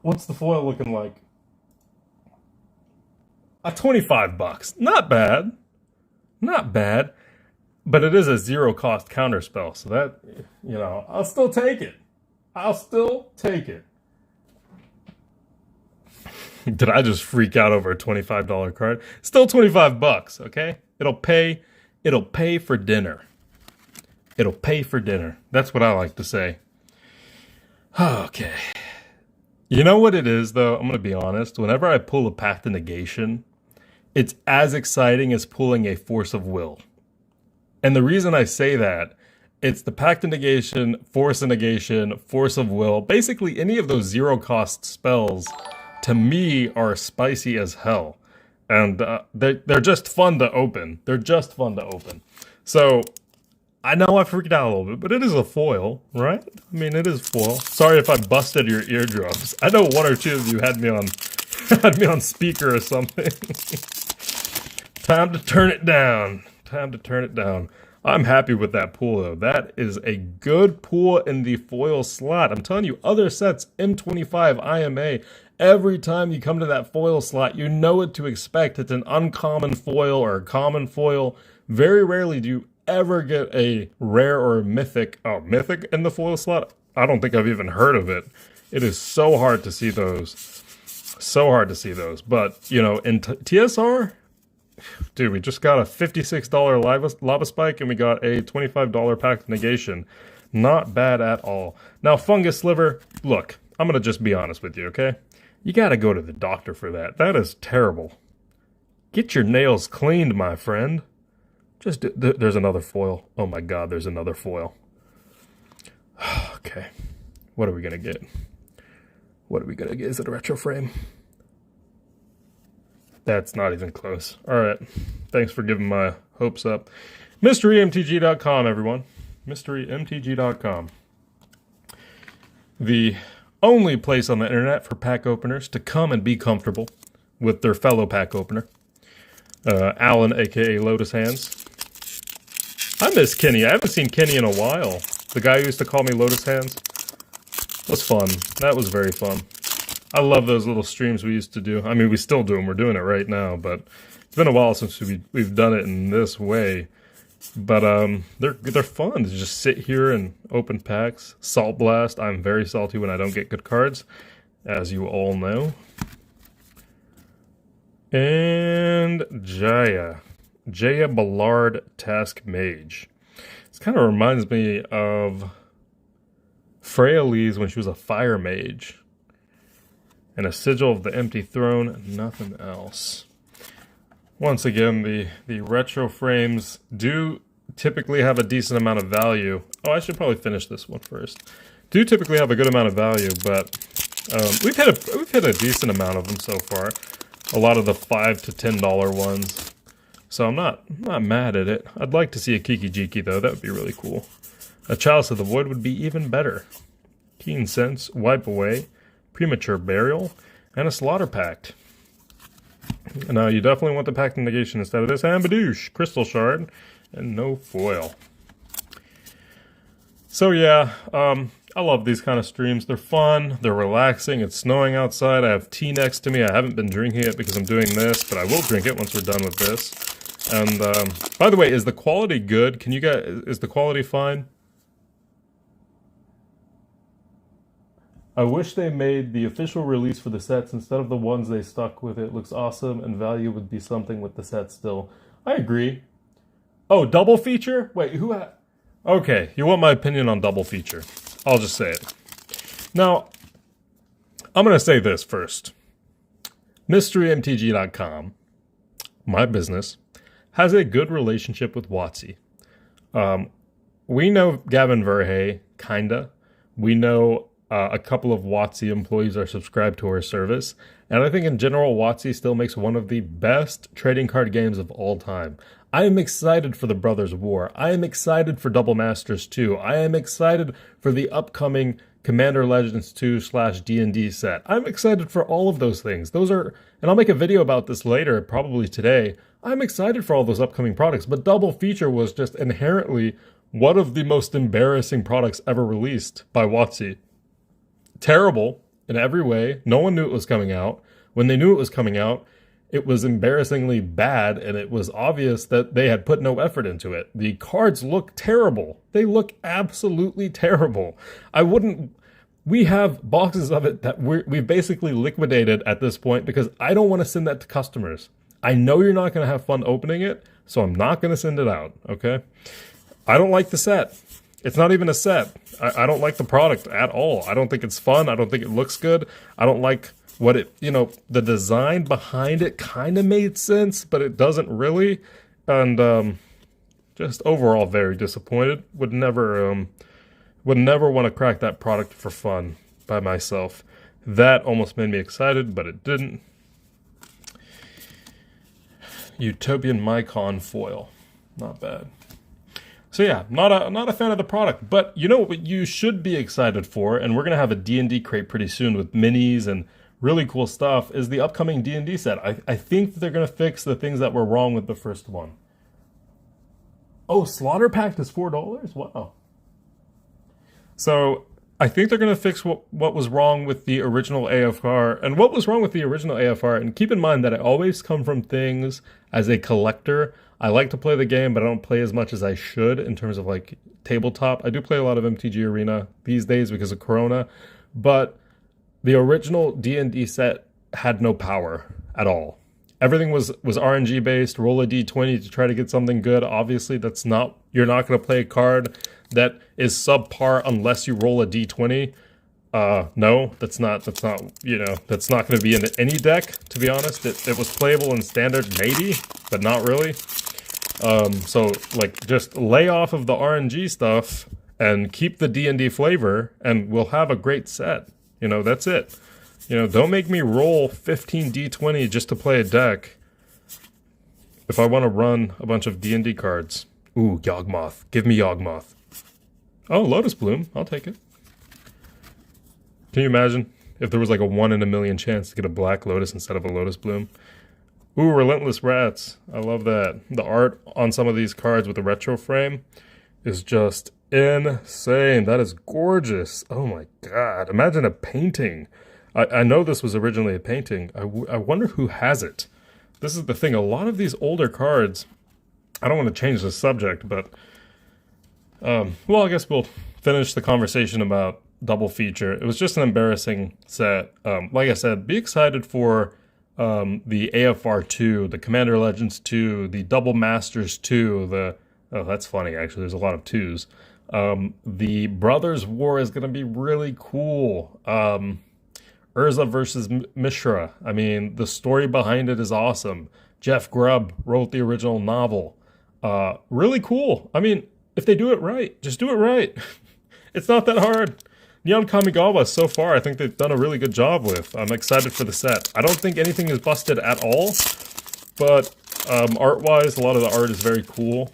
What's the foil looking like? 25 bucks. Not bad. Not bad. But it is a zero cost counterspell. So that, you know, I'll still take it. I'll still take it. Did I just freak out over a $25 card? Still 25 bucks, okay? It'll pay for dinner. It'll pay for dinner. That's what I like to say. Okay. You know what it is, though? I'm going to be honest. Whenever I pull a Pact of Negation, it's as exciting as pulling a Force of Will. And the reason I say that, it's the Pact of Negation, Force of Negation, Force of Will. Basically, any of those zero-cost spells, to me, are spicy as hell. And they're just fun to open. They're just fun to open. So... I know I freaked out a little bit, but it is a foil, right? I mean, it is foil. Sorry if I busted your eardrums. I know one or two of you had me on speaker or something. Time to turn it down. Time to turn it down. I'm happy with that pool, though. That is a good pool in the foil slot. I'm telling you, other sets, M25, IMA, every time you come to that foil slot, you know what to expect. It's an uncommon foil or a common foil. Very rarely do you ever get a rare or mythic in the foil slot. I don't think I've even heard of it. It is so hard to see those. So hard to see those. But, you know, in TSR, dude, we just got a $56 lava spike and we got a $25 Pact Negation. Not bad at all. Now, Fungus Sliver, look, I'm going to just be honest with you, okay? You got to go to the doctor for that. That is terrible. Get your nails cleaned, my friend. There's another foil. Oh my god, there's another foil. Okay. What are we going to get? What are we going to get? Is it a retro frame? That's not even close. All right. Thanks for giving my hopes up. MysteryMTG.com, everyone. MysteryMTG.com. The only place on the internet for pack openers to come and be comfortable with their fellow pack opener. Alan, a.k.a. Lotus Hands. I miss Kenny. I haven't seen Kenny in a while. The guy who used to call me Lotus Hands. Was fun. That was very fun. I love those little streams we used to do. I mean, we still do them. We're doing it right now, but it's been a while since we've done it in this way. But they're fun to just sit here and open packs. Salt Blast. I'm very salty when I don't get good cards, as you all know. And Jaya Ballard Task Mage. This kind of reminds me of Freyalise when she was a fire mage. And a Sigil of the Empty Throne, nothing else. Once again, the retro frames do typically have a decent amount of value. Oh, I should probably finish this one first. Do typically have a good amount of value, but we've hit a decent amount of them so far. A lot of the $5 to $10 ones. So I'm not mad at it. I'd like to see a Kiki Jiki though. That would be really cool. A Chalice of the Void would be even better. Keen Sense, Wipe Away, Premature Burial, and a Slaughter Pact. Now, you definitely want the Pact of Negation instead of this. And Badoosh, Crystal Shard, and no foil. So yeah, I love these kind of streams. They're fun, they're relaxing, it's snowing outside, I have tea next to me. I haven't been drinking it because I'm doing this, but I will drink it once we're done with this. And, by the way, is the quality good? Can you guys, is the quality fine? I wish they made the official release for the sets instead of the ones they stuck with. It looks awesome, and value would be something with the set still. I agree. Oh, double feature? Wait, who had... Okay, you want my opinion on double feature. I'll just say it. Now, I'm going to say this first. MysteryMTG.com, my business, has a good relationship with WotC. We know Gavin Verhey, kinda. We know a couple of WotC employees are subscribed to our service. And I think in general, WotC still makes one of the best trading card games of all time. I am excited for the Brothers War. I am excited for Double Masters 2. I am excited for the upcoming Commander Legends 2/D&D set. I'm excited for all of those things. Those are, and I'll make a video about this later, probably today. I'm excited for all those upcoming products, but Double Feature was just inherently one of the most embarrassing products ever released by WotC. Terrible in every way. No one knew it was coming out. When they knew it was coming out, it was embarrassingly bad, and it was obvious that they had put no effort into it. The cards look terrible. They look absolutely terrible. We have boxes of it that we've basically liquidated at this point because I don't want to send that to customers. I know you're not going to have fun opening it, so I'm not going to send it out, okay? I don't like the set. It's not even a set. I don't like the product at all. I don't think it's fun. I don't think it looks good. I don't like what it, the design behind it kind of made sense, but it doesn't really. And just overall very disappointed. Would never want to crack that product for fun by myself. That almost made me excited, but it didn't. Utopian Mycon foil. Not bad. So yeah, not a fan of the product, but you know what you should be excited for, and we're going to have a D&D crate pretty soon with minis and really cool stuff, is the upcoming D&D set. I think that they're going to fix the things that were wrong with the first one. Oh, Slaughter Pact is $4? Wow. So I think they're going to fix what was wrong with the original AFR. And what was wrong with the original AFR, and keep in mind that I always come from things as a collector. I like to play the game, but I don't play as much as I should in terms of like tabletop. I do play a lot of MTG Arena these days because of Corona, but the original D&D set had no power at all. Everything was RNG based, roll a d20 to try to get something good. Obviously, you're not going to play a card that is subpar unless you roll a d20. No, that's not going to be in any deck, to be honest. It was playable in standard, maybe, but not really. So like just lay off of the RNG stuff and keep the D&D flavor, and we'll have a great set. You know, that's it. You know, don't make me roll 15 D20 just to play a deck if I want to run a bunch of D&D cards. Ooh, Yawgmoth. Give me Yawgmoth. Oh, Lotus Bloom. I'll take it. Can you imagine if there was like a 1 in a million chance to get a Black Lotus instead of a Lotus Bloom? Ooh, Relentless Rats. I love that. The art on some of these cards with the retro frame is just insane. That is gorgeous. Oh my god. Imagine a painting. I know this was originally a painting. I wonder who has it. This is the thing. A lot of these older cards, I don't want to change the subject, but well, I guess we'll finish the conversation about double feature. It was just an embarrassing set. Like I said, be excited for the AFR 2, the Commander Legends 2, the Double Masters 2, oh, that's funny, actually. There's a lot of 2s. The Brothers War is going to be really cool. Urza versus Mishra. I mean, the story behind it is awesome. Jeff Grubb wrote the original novel. Really cool. I mean, if they do it right, just do it right. It's not that hard. Neon Kamigawa, so far, I think they've done a really good job with. I'm excited for the set. I don't think anything is busted at all, but art-wise, a lot of the art is very cool.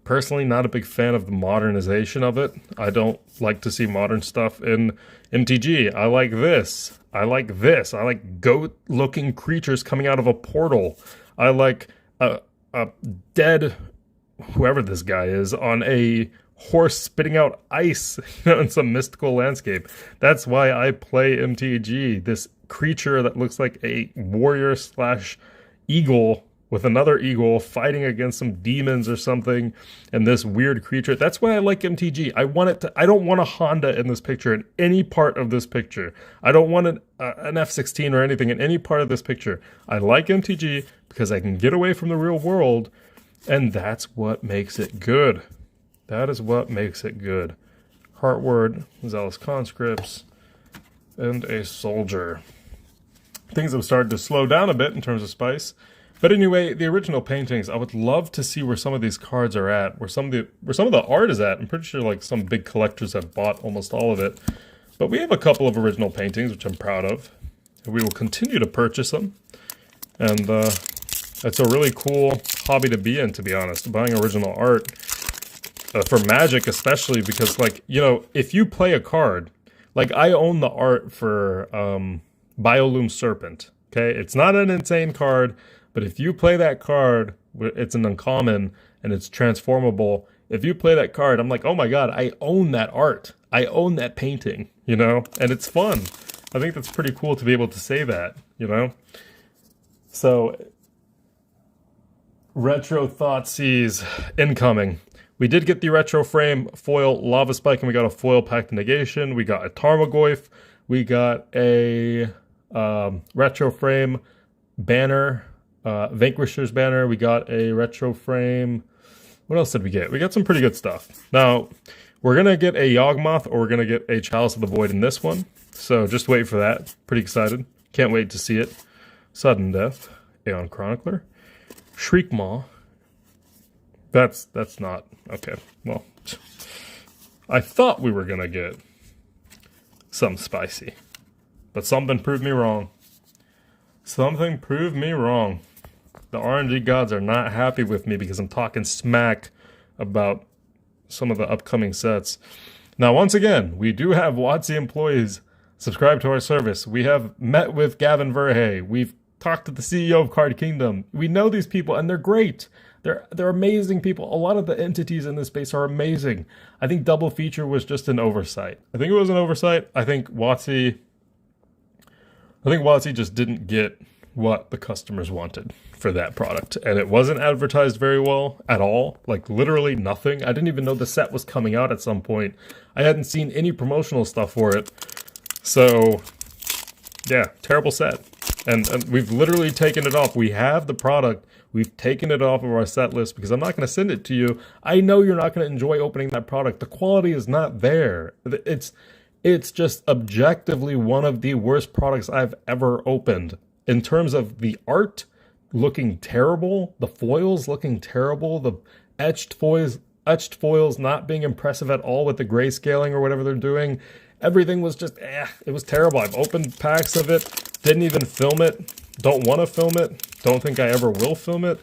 Personally, not a big fan of the modernization of it. I don't like to see modern stuff in MTG. I like this. I like this. I like goat-looking creatures coming out of a portal. I like a dead, whoever this guy is, on a horse spitting out ice, you know, in some mystical landscape. That's why I play MTG. This creature that looks like a warrior slash eagle with another eagle fighting against some demons or something, and this weird creature. That's why I like MTG. I don't want a Honda in this picture, in any part of this picture. I don't want an F-16 or anything in any part of this picture. I like MTG because I can get away from the real world, and that's what makes it good. That is what makes it good. Heartward, Zealous Conscripts, and a Soldier. Things have started to slow down a bit in terms of spice. But anyway, the original paintings, I would love to see where some of these cards are at, where some of the art is at. I'm pretty sure like some big collectors have bought almost all of it. But we have a couple of original paintings, which I'm proud of. And we will continue to purchase them. And it's a really cool hobby to be in, to be honest, buying original art. For Magic especially, because like, you know, if you play a card, like I own the art for Biolume Serpent, okay? It's not an insane card, but if you play that card, it's an uncommon and it's transformable. If you play that card, I'm like, oh my god, I own that art. I own that painting, you know? And it's fun. I think that's pretty cool to be able to say that, you know? So, Retro Thoughtseize incoming. We did get the Retro Frame foil Lava Spike, and we got a foil Pact Negation. We got a Tarmogoyf. We got a Retro Frame banner, Vanquisher's banner. We got a Retro Frame. What else did we get? We got some pretty good stuff. Now, we're going to get a Yawgmoth, or we're going to get a Chalice of the Void in this one. So just wait for that. Pretty excited. Can't wait to see it. Sudden Death, Aeon Chronicler, Shriekmaw. That's not... Okay, well, I thought we were going to get something spicy, but something proved me wrong. Something proved me wrong. The RNG gods are not happy with me because I'm talking smack about some of the upcoming sets. Now, once again, we do have WotC employees subscribe to our service. We have met with Gavin Verhey. We've talked to the CEO of Card Kingdom. We know these people, and they're great. They're amazing people. A lot of the entities in this space are amazing. I think Double Feature was just an oversight. I think it was an oversight. I think WotC just didn't get what the customers wanted for that product. And it wasn't advertised very well at all. Like literally nothing. I didn't even know the set was coming out at some point. I hadn't seen any promotional stuff for it. So yeah, terrible set. And we've literally taken it off. We have the product. We've taken it off of our set list because I'm not going to send it to you. I know you're not going to enjoy opening that product. The quality is not there. It's just objectively one of the worst products I've ever opened. In terms of the art looking terrible, the foils looking terrible, the etched foils etched foils not being impressive at all with the grayscaling or whatever they're doing. Everything was just, it was terrible. I've opened packs of it, didn't even film it, don't want to film it, don't think I ever will film it.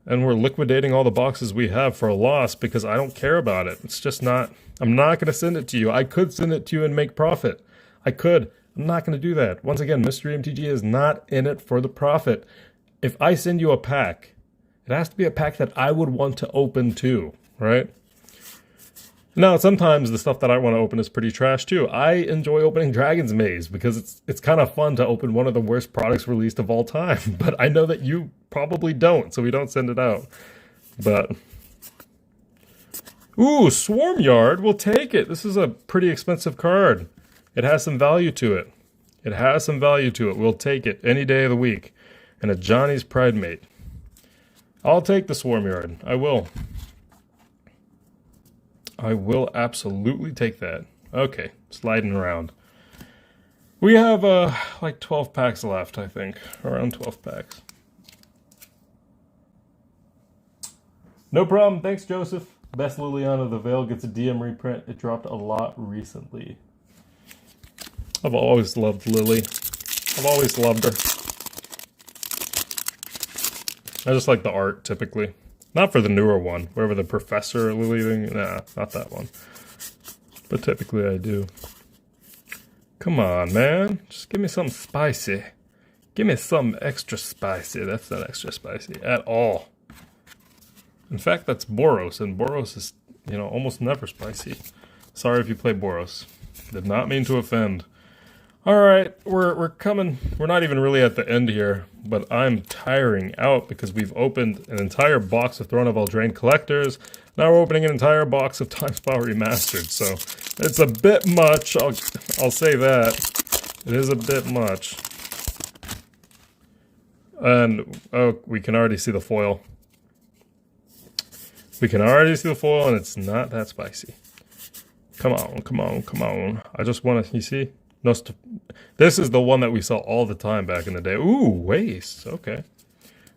And we're liquidating all the boxes we have for a loss because I don't care about it. It's just not, I'm not going to send it to you. I could send it to you and make profit. I could. I'm not going to do that. Once again, Mystery MTG is not in it for the profit. If I send you a pack, it has to be a pack that I would want to open too, right? Now, sometimes the stuff that I want to open is pretty trash too. I enjoy opening Dragon's Maze because it's kind of fun to open one of the worst products released of all time. But I know that you probably don't, so we don't send it out. But, ooh, Swarm Yard, we'll take it. This is a pretty expensive card. It has some value to it. It has some value to it. We'll take it any day of the week. And a Johnny's Pride Mate. I'll take the Swarm Yard. I will. I will absolutely take that. Okay, sliding around. We have like 12 packs left, I think. Around 12 packs. No problem. Thanks, Joseph. Best Liliana the Veil gets a DM reprint. It dropped a lot recently. I've always loved Lily. I've always loved her. I just like the art, typically. Not for the newer one, wherever the Professor Lily thing. Nah, not that one. But typically I do. Come on, man. Just give me something spicy. Give me something extra spicy. That's not extra spicy at all. In fact, that's Boros, and Boros is, you know, almost never spicy. Sorry if you play Boros. Did not mean to offend. Alright, we're coming. We're not even really at the end here, but I'm tiring out because we've opened an entire box of Throne of Eldraine Collectors. Now we're opening an entire box of Time Spell Remastered, so it's a bit much. I'll say that. It is a bit much. And, oh, we can already see the foil. We can already see the foil, and it's not that spicy. Come on, come on, come on. I just want to, you see? This is the one that we saw all the time back in the day. Ooh, Waste. Okay.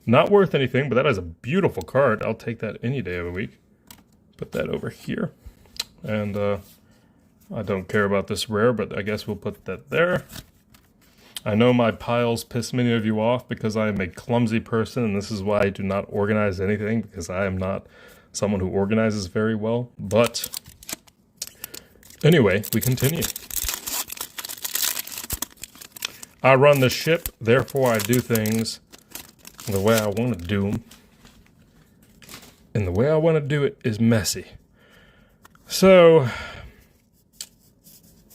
Not worth anything, but that is a beautiful card. I'll take that any day of the week. Put that over here. And I don't care about this rare, but I guess we'll put that there. I know my piles piss many of you off because I am a clumsy person, and this is why I do not organize anything, because I am not someone who organizes very well. But anyway, we continue. I run the ship, therefore I do things the way I want to do them. And the way I want to do it is messy. So,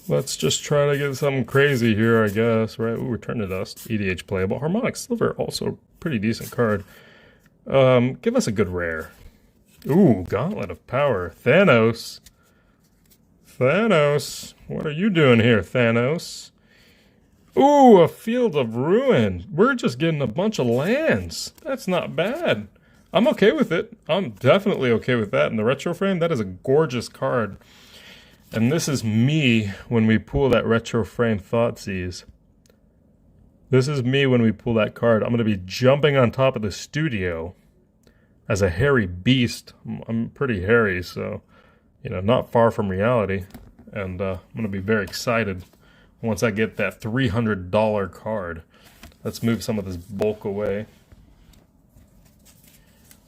let's just try to get something crazy here, I guess, right? Ooh, Return to Dust, EDH playable. Harmonic Silver, also pretty decent card. Give us a good rare. Ooh, Gauntlet of Power. Thanos. Thanos. What are you doing here, Thanos? Ooh, a Field of Ruin. We're just getting a bunch of lands. That's not bad. I'm okay with it. I'm definitely okay with that. In the retro frame, that is a gorgeous card. And this is me when we pull that retro frame Thoughtseize. This is me when we pull that card. I'm going to be jumping on top of the studio as a hairy beast. I'm pretty hairy, so, you know, not far from reality. And I'm going to be very excited once I get that $300 card. Let's move some of this bulk away.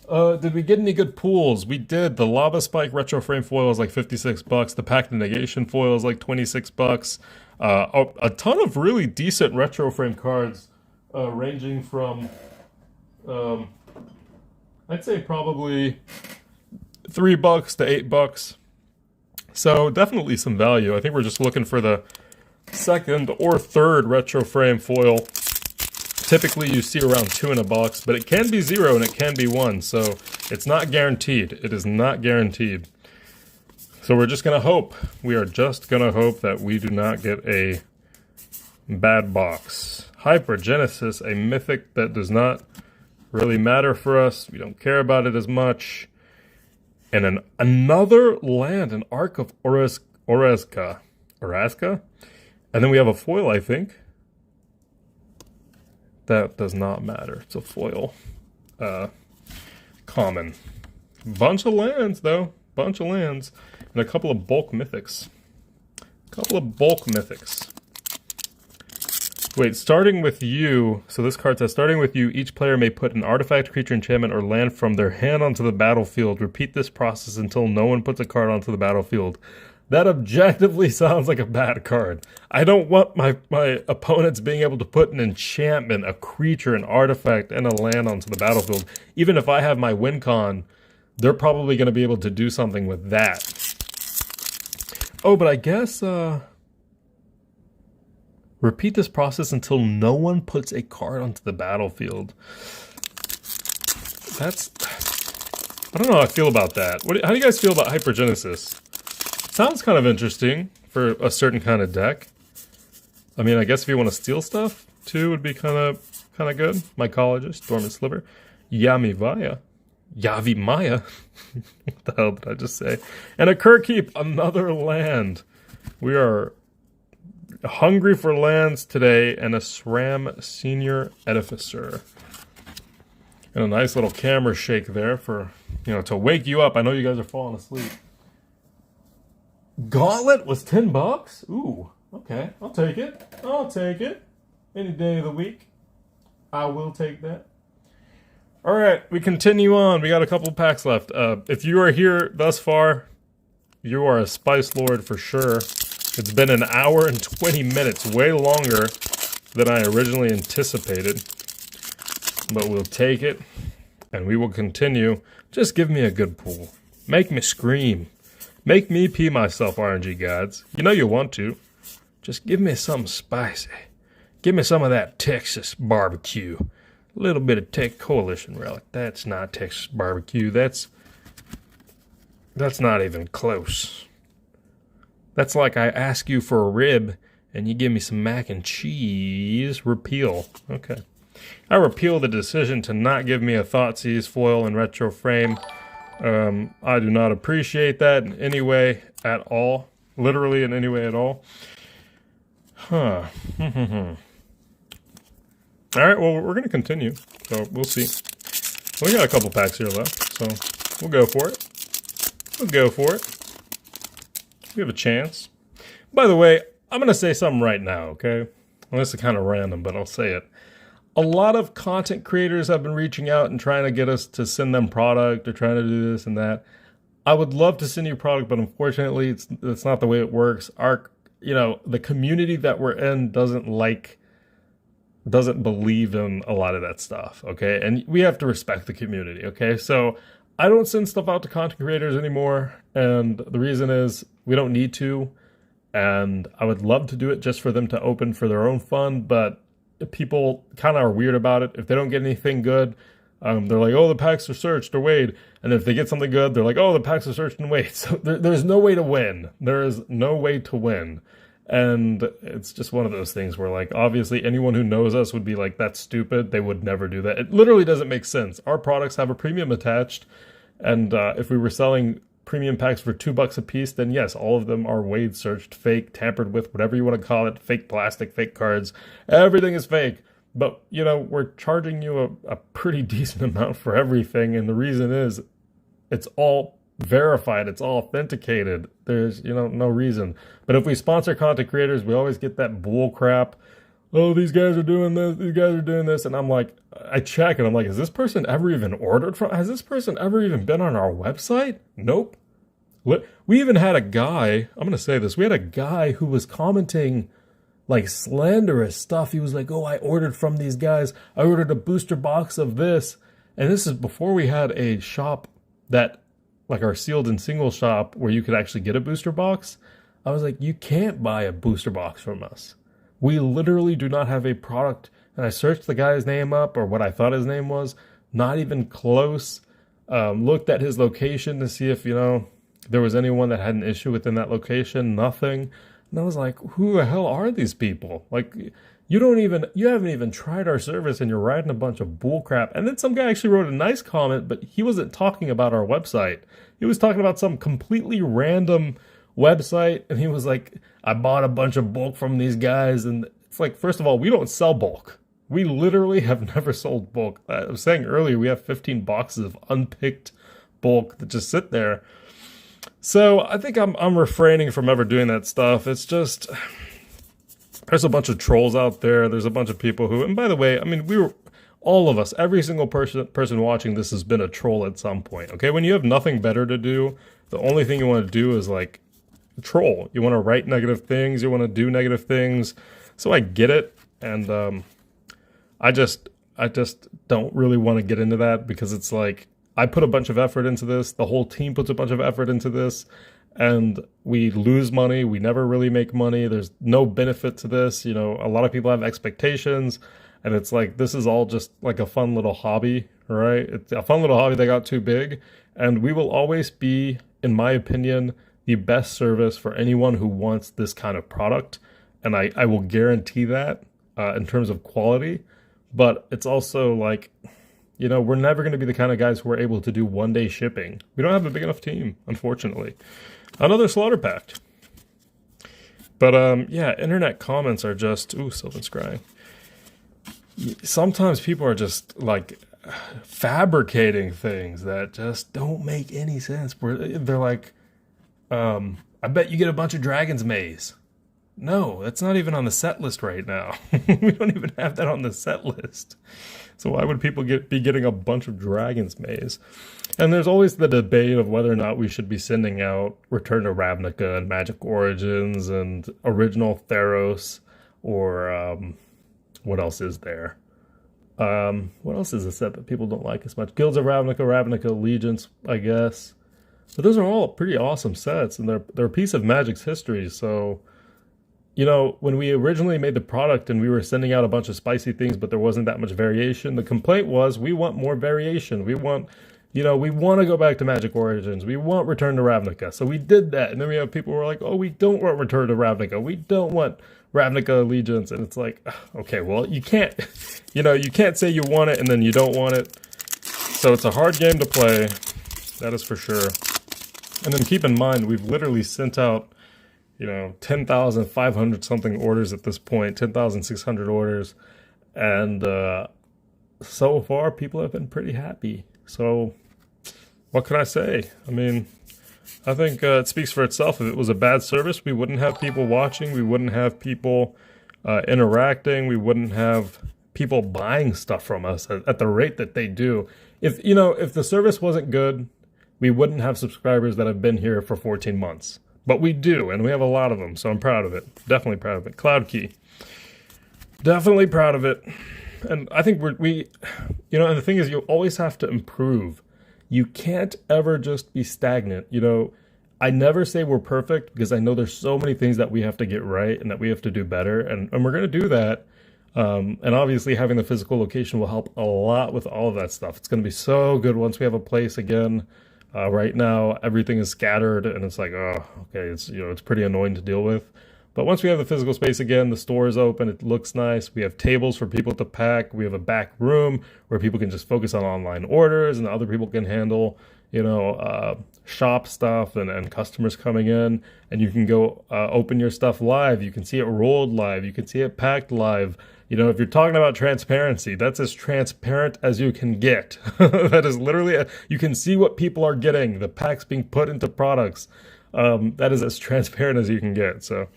Did we get any good pulls? We did. The Lava Spike Retro Frame foil is like 56 bucks. The Pact of Negation foil is like 26 bucks. A ton of really decent Retro Frame cards, ranging from, I'd say probably $3 to $8. So definitely some value. I think we're just looking for the second or third Retro Frame foil. Typically you see around 2 in a box, but it can be 0 and it can be 1, so it's not guaranteed. It is not guaranteed. So we're just gonna hope. We are just gonna hope that we do not get a bad box. Hypergenesis, a mythic that does not really matter for us. We don't care about it as much. And another land, an Arc of Orazca. And then we have a foil, I think. That does not matter. It's a foil. Common. Bunch of lands, though. bunch of lands, and a couple of bulk mythics. Wait, starting with you, so this card says, starting with you, each player may put an artifact, creature, enchantment, or land from their hand onto the battlefield. Repeat this process until no one puts a card onto the battlefield. That objectively sounds like a bad card. I don't want my opponents being able to put an enchantment, a creature, an artifact, and a land onto the battlefield. Even if I have my win con, they're probably going to be able to do something with that. Oh, but I guess, repeat this process until no one puts a card onto the battlefield. That's... I don't know how I feel about that. How do you guys feel about Hypergenesis? Sounds kind of interesting for a certain kind of deck. I mean, I guess if you want to steal stuff, too, would be kind of good. Mycologist, Dormant Sliver, Yavimaya. What the hell did I just say? And a Kirkkeep, another land. We are hungry for lands today, and a SRAM Senior Edificer. And a nice little camera shake there for, to wake you up. I know you guys are falling asleep. Gauntlet was $10? Ooh, okay. I'll take it. Any day of the week. I will take that. All right, we continue on. We got a couple packs left. If you are here thus far, you are a Spice Lord for sure. It's been an hour and 20 minutes, way longer than I originally anticipated. But we'll take it, and we will continue. Just give me a good pull. Make me scream. Make me pee myself, RNG gods. You know you want to. Just give me something spicy. Give me some of that Texas barbecue. A little bit of Tech Coalition relic. That's not Texas barbecue. That's not even close. That's like I ask you for a rib and you give me some mac and cheese. Repeal. Okay. I repeal the decision to not give me a Thoughtseize foil and retro frame. I do not appreciate that in any way at all. Literally in any way at all. Huh. Alright, well, we're going to continue. So, we'll see. We got a couple packs here left, so we'll go for it. We have a chance. By the way, I'm going to say something right now, okay? Well, this is kind of random, but I'll say it. A lot of content creators have been reaching out and trying to get us to send them product or trying to do this and that. I would love to send you product, but unfortunately, it's not the way it works. The community that we're in doesn't believe in a lot of that stuff, okay? And we have to respect the community, okay? So I don't send stuff out to content creators anymore, and the reason is we don't need to, and I would love to do it just for them to open for their own fun, but people kind of are weird about it. If they don't get anything good, they're like, oh, the packs are searched or weighed. And if they get something good, they're like, oh, the packs are searched and weighed. So there's no way to win. There is no way to win. And it's just one of those things where, like, obviously anyone who knows us would be like, that's stupid. They would never do that. It literally doesn't make sense. Our products have a premium attached. And if we were selling premium packs for $2 a piece, then yes, all of them are weighed, searched, fake, tampered with, whatever you want to call it, fake plastic, fake cards. Everything is fake. But, we're charging you a pretty decent amount for everything. And the reason is it's all verified. It's all authenticated. There's, no reason. But if we sponsor content creators, we always get that bull crap. Oh, these guys are doing this. These guys are doing this. And I'm like, I check and I'm like, has this person ever even ordered from? Has this person ever even been on our website? Nope. We even had a guy, I'm going to say this. We had a guy who was commenting like slanderous stuff. He was like, oh, I ordered from these guys. I ordered a booster box of this. And this is before we had a shop that, like our sealed and single shop where you could actually get a booster box. I was like, you can't buy a booster box from us. We literally do not have a product. And I searched the guy's name up, or what I thought his name was, not even close. Looked at his location to see if, there was anyone that had an issue within that location. Nothing. And I was like, who the hell are these people? Like, you haven't even tried our service and you're writing a bunch of bull crap. And then some guy actually wrote a nice comment, but he wasn't talking about our website. He was talking about some completely random website. And he was like, I bought a bunch of bulk from these guys. And it's like, first of all, we don't sell bulk. We literally have never sold bulk. I was saying earlier, we have 15 boxes of unpicked bulk that just sit there. So I think I'm refraining from ever doing that stuff. It's just there's a bunch of trolls out there. There's a bunch of people who, and by the way, I mean all of us, every single person watching this has been a troll at some point. Okay, when you have nothing better to do, the only thing you want to do is like troll. You want to write negative things. You want to do negative things. So I get it, and I just don't really want to get into that because it's like I put a bunch of effort into this. The whole team puts a bunch of effort into this, and we lose money. We never really make money. There's no benefit to this. You know, a lot of people have expectations, and it's like this is all just like a fun little hobby, right? It's a fun little hobby that got too big, and we will always be, in my opinion, the best service for anyone who wants this kind of product, and I will guarantee that in terms of quality. But it's also like, you know, we're never going to be the kind of guys who are able to do one-day shipping. We don't have a big enough team, unfortunately. Another slaughter pact. But yeah, internet comments are just, ooh, Sylvan Scry. Sometimes people are just like fabricating things that just don't make any sense. They're like, I bet you get a bunch of Dragon's Maze. No, that's not even on the set list right now. We don't even have that on the set list. So why would people be getting a bunch of Dragon's Maze? And there's always the debate of whether or not we should be sending out Return to Ravnica and Magic Origins and Original Theros, or what else is there? What else is a set that people don't like as much? Guilds of Ravnica, Ravnica Allegiance, I guess. But those are all pretty awesome sets, and they're a piece of Magic's history, so... You know, when we originally made the product and we were sending out a bunch of spicy things, but there wasn't that much variation, the complaint was we want more variation. We want, you know, we want to go back to Magic Origins. We want Return to Ravnica. So we did that. And then we have people who are like, oh, we don't want Return to Ravnica. We don't want Ravnica Allegiance. And it's like, okay, well, you can't, you know, you can't say you want it and then you don't want it. So it's a hard game to play. That is for sure. And then keep in mind, we've literally sent out, you know, 10,500 something orders at this point, 10,600 orders. And so far, people have been pretty happy. So what can I say? I mean, I think it speaks for itself. If it was a bad service, we wouldn't have people watching. We wouldn't have people interacting. We wouldn't have people buying stuff from us at the rate that they do. If, you know, if the service wasn't good, we wouldn't have subscribers that have been here for 14 months. But we do, and we have a lot of them, so I'm proud of it. Definitely proud of it. Cloud Key. Definitely proud of it. And I think we, you know, and the thing is, you always have to improve. You can't ever just be stagnant. You know, I never say we're perfect because I know there's so many things that we have to get right and that we have to do better, and we're going to do that. And obviously having the physical location will help a lot with all of that stuff. It's going to be so good once we have a place again. Right now, everything is scattered, and it's like, oh, okay, it's, you know, it's pretty annoying to deal with. But once we have the physical space again, the store is open, it looks nice. We have tables for people to pack. We have a back room where people can just focus on online orders, and other people can handle, you know, shop stuff and customers coming in. And you can go open your stuff live. You can see it rolled live. You can see it packed live. You know, if you're talking about transparency, that's as transparent as you can get. That is literally, you can see what people are getting, the packs being put into products. That is as transparent as you can get. So,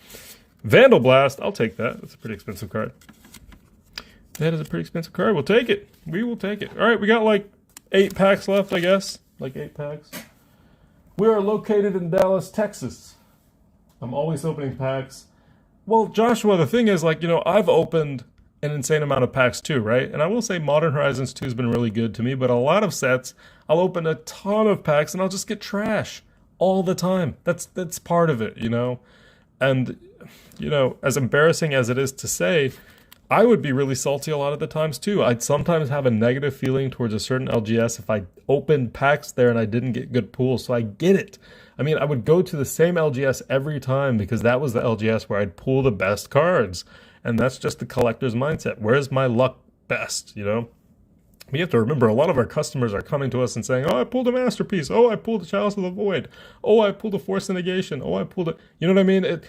Vandal Blast, I'll take that. That's a pretty expensive card. That is a pretty expensive card. We'll take it. We will take it. All right, we got like 8 packs left, I guess. Like 8 packs. We are located in Dallas, Texas. I'm always opening packs. Well, Joshua, the thing is, like, you know, I've opened an insane amount of packs too, right? And I will say Modern Horizons 2 has been really good to me, but a lot of sets, I'll open a ton of packs and I'll just get trash all the time. That's part of it, you know? And, you know, as embarrassing as it is to say, I would be really salty a lot of the times too. I'd sometimes have a negative feeling towards a certain LGS if I opened packs there and I didn't get good pools, so I get it. I mean, I would go to the same LGS every time because that was the LGS where I'd pull the best cards. And that's just the collector's mindset. Where's my luck best, you know? We have to remember a lot of our customers are coming to us and saying, oh, I pulled a Masterpiece. Oh, I pulled a Chalice of the Void. Oh, I pulled a Force Negation. Oh, I pulled a... You know what I mean?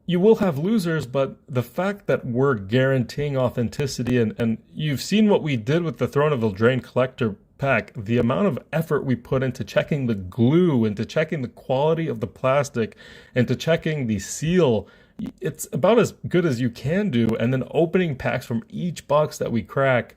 You will have losers, but the fact that we're guaranteeing authenticity, and you've seen what we did with the Throne of Eldraine Collector pack, the amount of effort we put into checking the glue, into checking the quality of the plastic, into checking the seal, it's about as good as you can do. And then opening packs from each box that we crack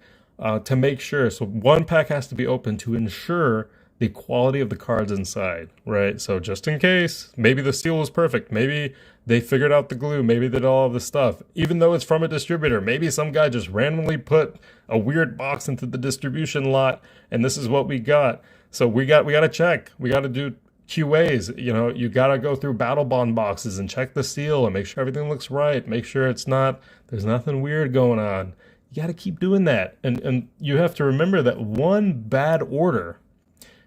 to make sure. So one pack has to be open to ensure the quality of the cards inside, right? So just in case, maybe the seal was perfect. Maybe they figured out the glue. Maybe they did all of the stuff. Even though it's from a distributor, maybe some guy just randomly put a weird box into the distribution lot, and this is what we got. So we got to check. We got to do QAs. You know, you got to go through battle bond boxes and check the seal and make sure everything looks right. Make sure there's nothing weird going on. You got to keep doing that. And you have to remember that one bad order,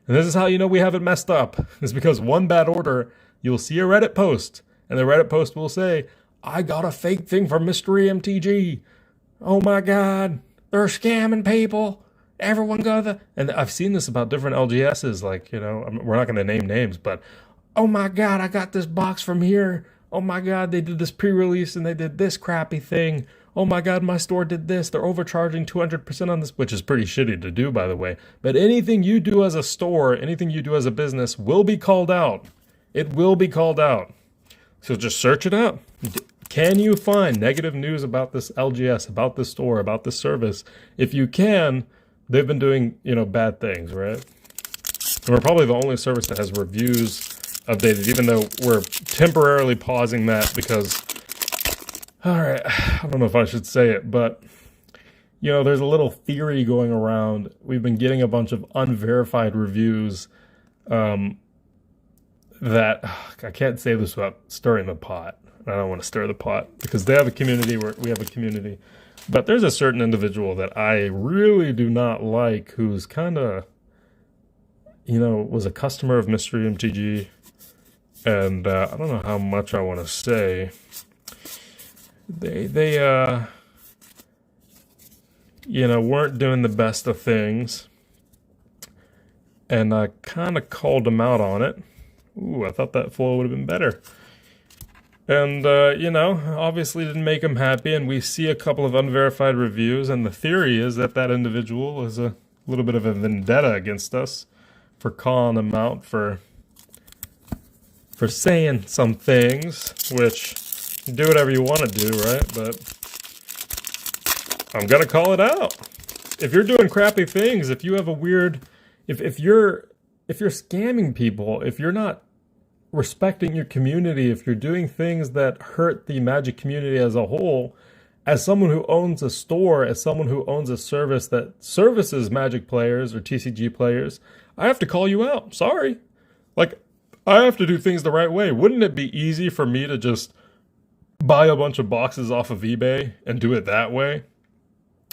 and this is how you know we haven't messed up, is because one bad order, you'll see a Reddit post, and the Reddit post will say, I got a fake thing from Mystery MTG. Oh my God, they're scamming people. Everyone got the... And I've seen this about different LGSs, like, you know, we're not going to name names, but, oh my God, I got this box from here. Oh my God, they did this pre-release and they did this crappy thing. Oh my God, my store did this. They're overcharging 200% on this, which is pretty shitty to do, by the way. But anything you do as a store, anything you do as a business will be called out. It will be called out. So just search it out. Can you find negative news about this LGS, about this store, about this service? If you can, they've been doing, you know, bad things, right? And we're probably the only service that has reviews updated, even though we're temporarily pausing that because... All right, I don't know if I should say it, but, you know, there's a little theory going around. We've been getting a bunch of unverified reviews that, I can't say this without stirring the pot. I don't want to stir the pot because they have a community, we have a community. But there's a certain individual that I really do not like who's kind of, you know, was a customer of Mystery MTG. And I don't know how much I want to say. They you know, weren't doing the best of things, and I kind of called them out on it. Ooh, I thought that flow would have been better. And, you know, obviously didn't make them happy, and we see a couple of unverified reviews, and the theory is that that individual is a little bit of a vendetta against us for calling them out for saying some things, which... do whatever you want to do, right? But I'm gonna call it out. If you're doing crappy things, if you have a weird, if you're scamming people, if you're not respecting your community, if you're doing things that hurt the Magic community as a whole, as someone who owns a store, as someone who owns a service that services Magic players or TCG players, I have to call you out. Sorry. Like, I have to do things the right way. Wouldn't it be easy for me to just buy a bunch of boxes off of eBay and do it that way?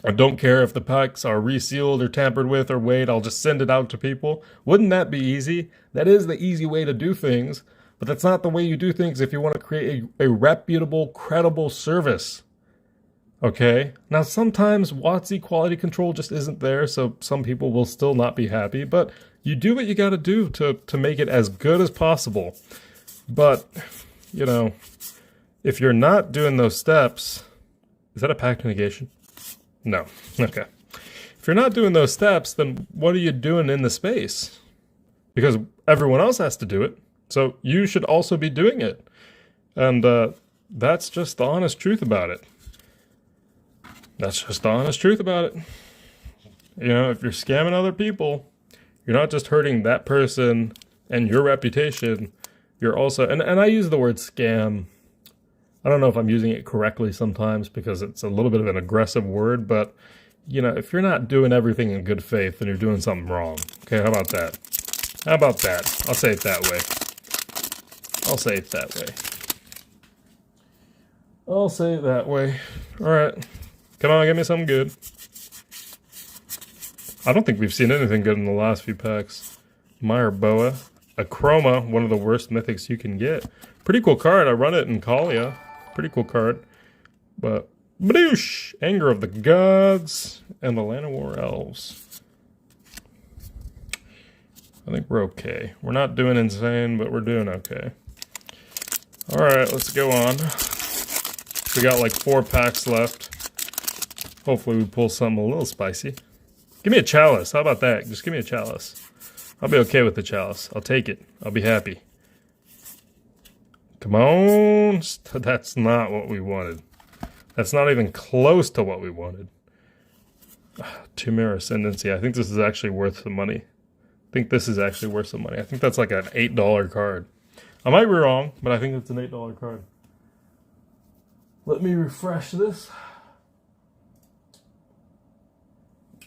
I don't care if the packs are resealed or tampered with or weighed, I'll just send it out to people. Wouldn't that be easy? That is the easy way to do things, but that's not the way you do things if you want to create a reputable, credible service. Okay? Now, sometimes WotC quality control just isn't there, so some people will still not be happy, but you do what you gotta do to make it as good as possible. But, you know... if you're not doing those steps, is that a pact negation? No. Okay. If you're not doing those steps, then what are you doing in the space? Because everyone else has to do it, so you should also be doing it. And that's just the honest truth about it. That's just the honest truth about it. You know, if you're scamming other people, you're not just hurting that person and your reputation, you're also... And I use the word scam... I don't know if I'm using it correctly sometimes because it's a little bit of an aggressive word, but, you know, if you're not doing everything in good faith, then you're doing something wrong. Okay, how about that? How about that? I'll say it that way. I'll say it that way. I'll say it that way. All right. Come on, give me something good. I don't think we've seen anything good in the last few packs. Meyer Boa. A Chroma, one of the worst mythics you can get. Pretty cool card. I run it in Kalia. Pretty cool card. But, badoosh! Anger of the Gods and the Llanowar Elves. I think we're okay. We're not doing insane, but we're doing okay. Alright, let's go on. We got like 4 packs left. Hopefully we pull something a little spicy. Give me a chalice. How about that? Just give me a chalice. I'll be okay with the chalice. I'll take it. I'll be happy. Come on. That's not what we wanted. That's not even close to what we wanted. Tumor Ascendancy. I think this is actually worth some money. I think this is actually worth some money. I think that's like an $8 card. I might be wrong, but I think it's an $8 card. Let me refresh this.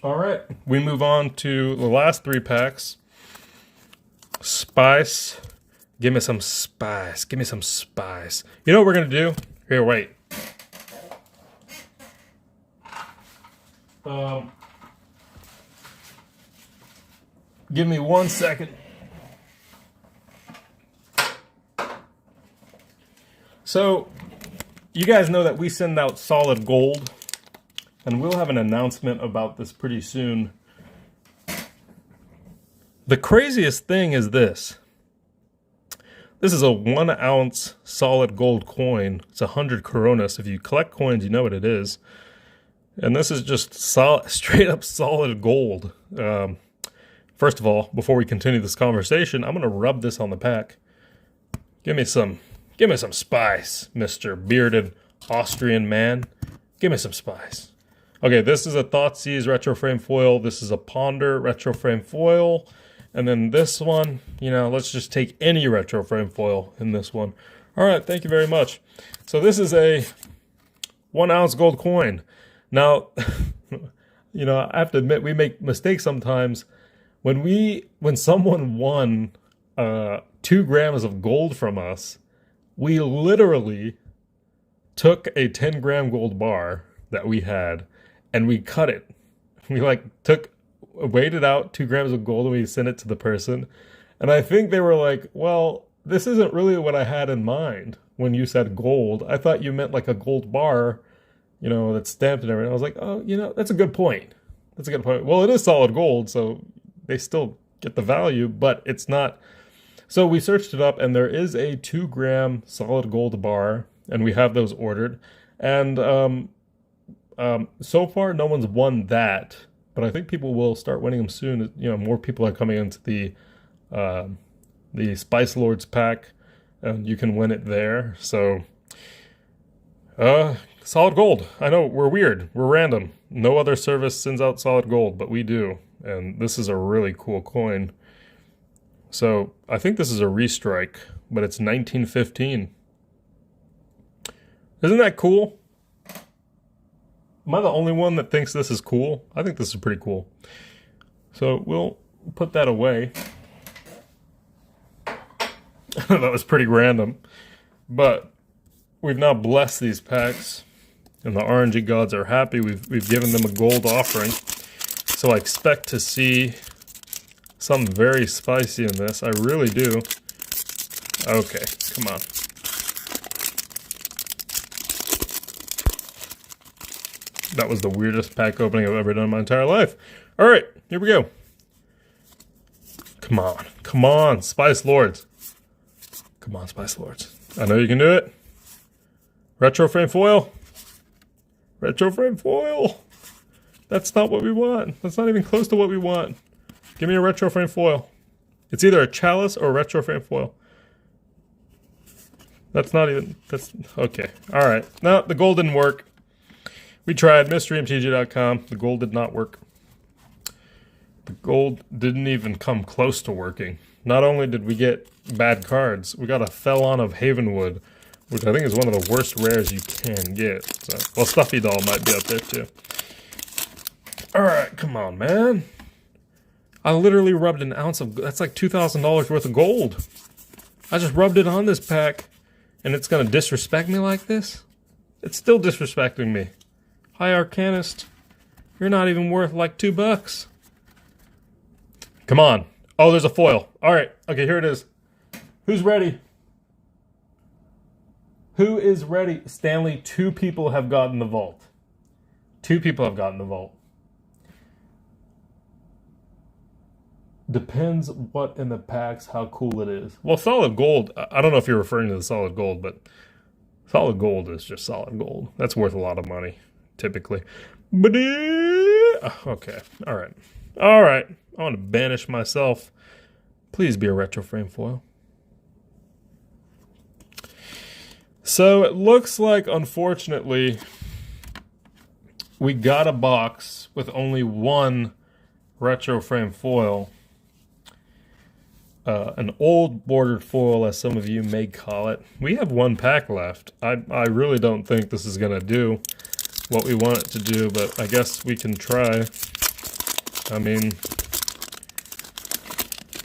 All right, we move on to the last 3 packs. Spice. Give me some spice. Give me some spice. You know what we're going to do? Here, wait. Give me 1 second. So, you guys know that we send out solid gold. And we'll have an announcement about this pretty soon. The craziest thing is this. This is a 1 ounce solid gold coin. It's 100 coronas. If you collect coins, you know what it is. And this is just straight up solid gold. First of all, before we continue this conversation, I'm going to rub this on the pack. Give me some spice, Mr. Bearded Austrian man. Give me some spice. Okay, this is a Thoughtseize retro frame foil. This is a Ponder retro frame foil. And then this one, you know, let's just take any retro frame foil in this one. All right, thank you very much. So this is a 1 ounce gold coin. Now, you know, I have to admit, we make mistakes sometimes. When someone won 2 grams of gold from us, we literally took a 10-gram gold bar that we had and we cut it. We weighed it out, 2 grams of gold, and we sent it to the person. And I think they were like, well, this isn't really what I had in mind when you said gold. I thought you meant like a gold bar, you know, that's stamped and everything. I was like, oh, you know, that's a good point. That's a good point. Well, it is solid gold, so they still get the value, but it's not. So we searched it up, and there is a 2-gram solid gold bar, and we have those ordered. And so far, no one's won that, but I think people will start winning them soon. You know, more people are coming into the Spice Lords pack, and you can win it there. So, solid gold. I know, we're weird. We're random. No other service sends out solid gold, but we do. And this is a really cool coin. So, I think this is a restrike, but it's 1915. Isn't that cool? Am I the only one that thinks this is cool? I think this is pretty cool. So we'll put that away. That was pretty random. But we've now blessed these packs, and the RNG gods are happy. We've given them a gold offering. So I expect to see something very spicy in this. I really do. Okay, come on. That was the weirdest pack opening I've ever done in my entire life. All right, here we go. Come on. Come on, Spice Lords. Come on, Spice Lords. I know you can do it. Retro frame foil. Retro frame foil. That's not what we want. That's not even close to what we want. Give me a retro frame foil. It's either a chalice or a retro frame foil. That's not even... That's... Okay. All right. No, the gold didn't work. We tried MysteryMTG.com. The gold did not work. The gold didn't even come close to working. Not only did we get bad cards, we got a Felon of Havenwood, which I think is one of the worst rares you can get. So, well, Stuffy Doll might be up there too. Alright, come on, man. I literally rubbed an ounce of... That's like $2,000 worth of gold. I just rubbed it on this pack, and it's going to disrespect me like this? It's still disrespecting me. Hi, Arcanist. You're not even worth like $2. Come on. Oh, there's a foil. All right. Okay, here it is. Who's ready? Who is ready? Stanley, 2 people have gotten the vault. 2 people have gotten the vault. Depends what in the packs, how cool it is. Well, solid gold. I don't know if you're referring to the solid gold, but solid gold is just solid gold. That's worth a lot of money, typically. Okay, all right. All right, I want to banish myself. Please be a retro frame foil. So it looks like, unfortunately, we got a box with only one retro frame foil. An old bordered foil, as some of you may call it. We have one pack left. I really don't think this is going to do what we want it to do, but I guess we can try. I mean,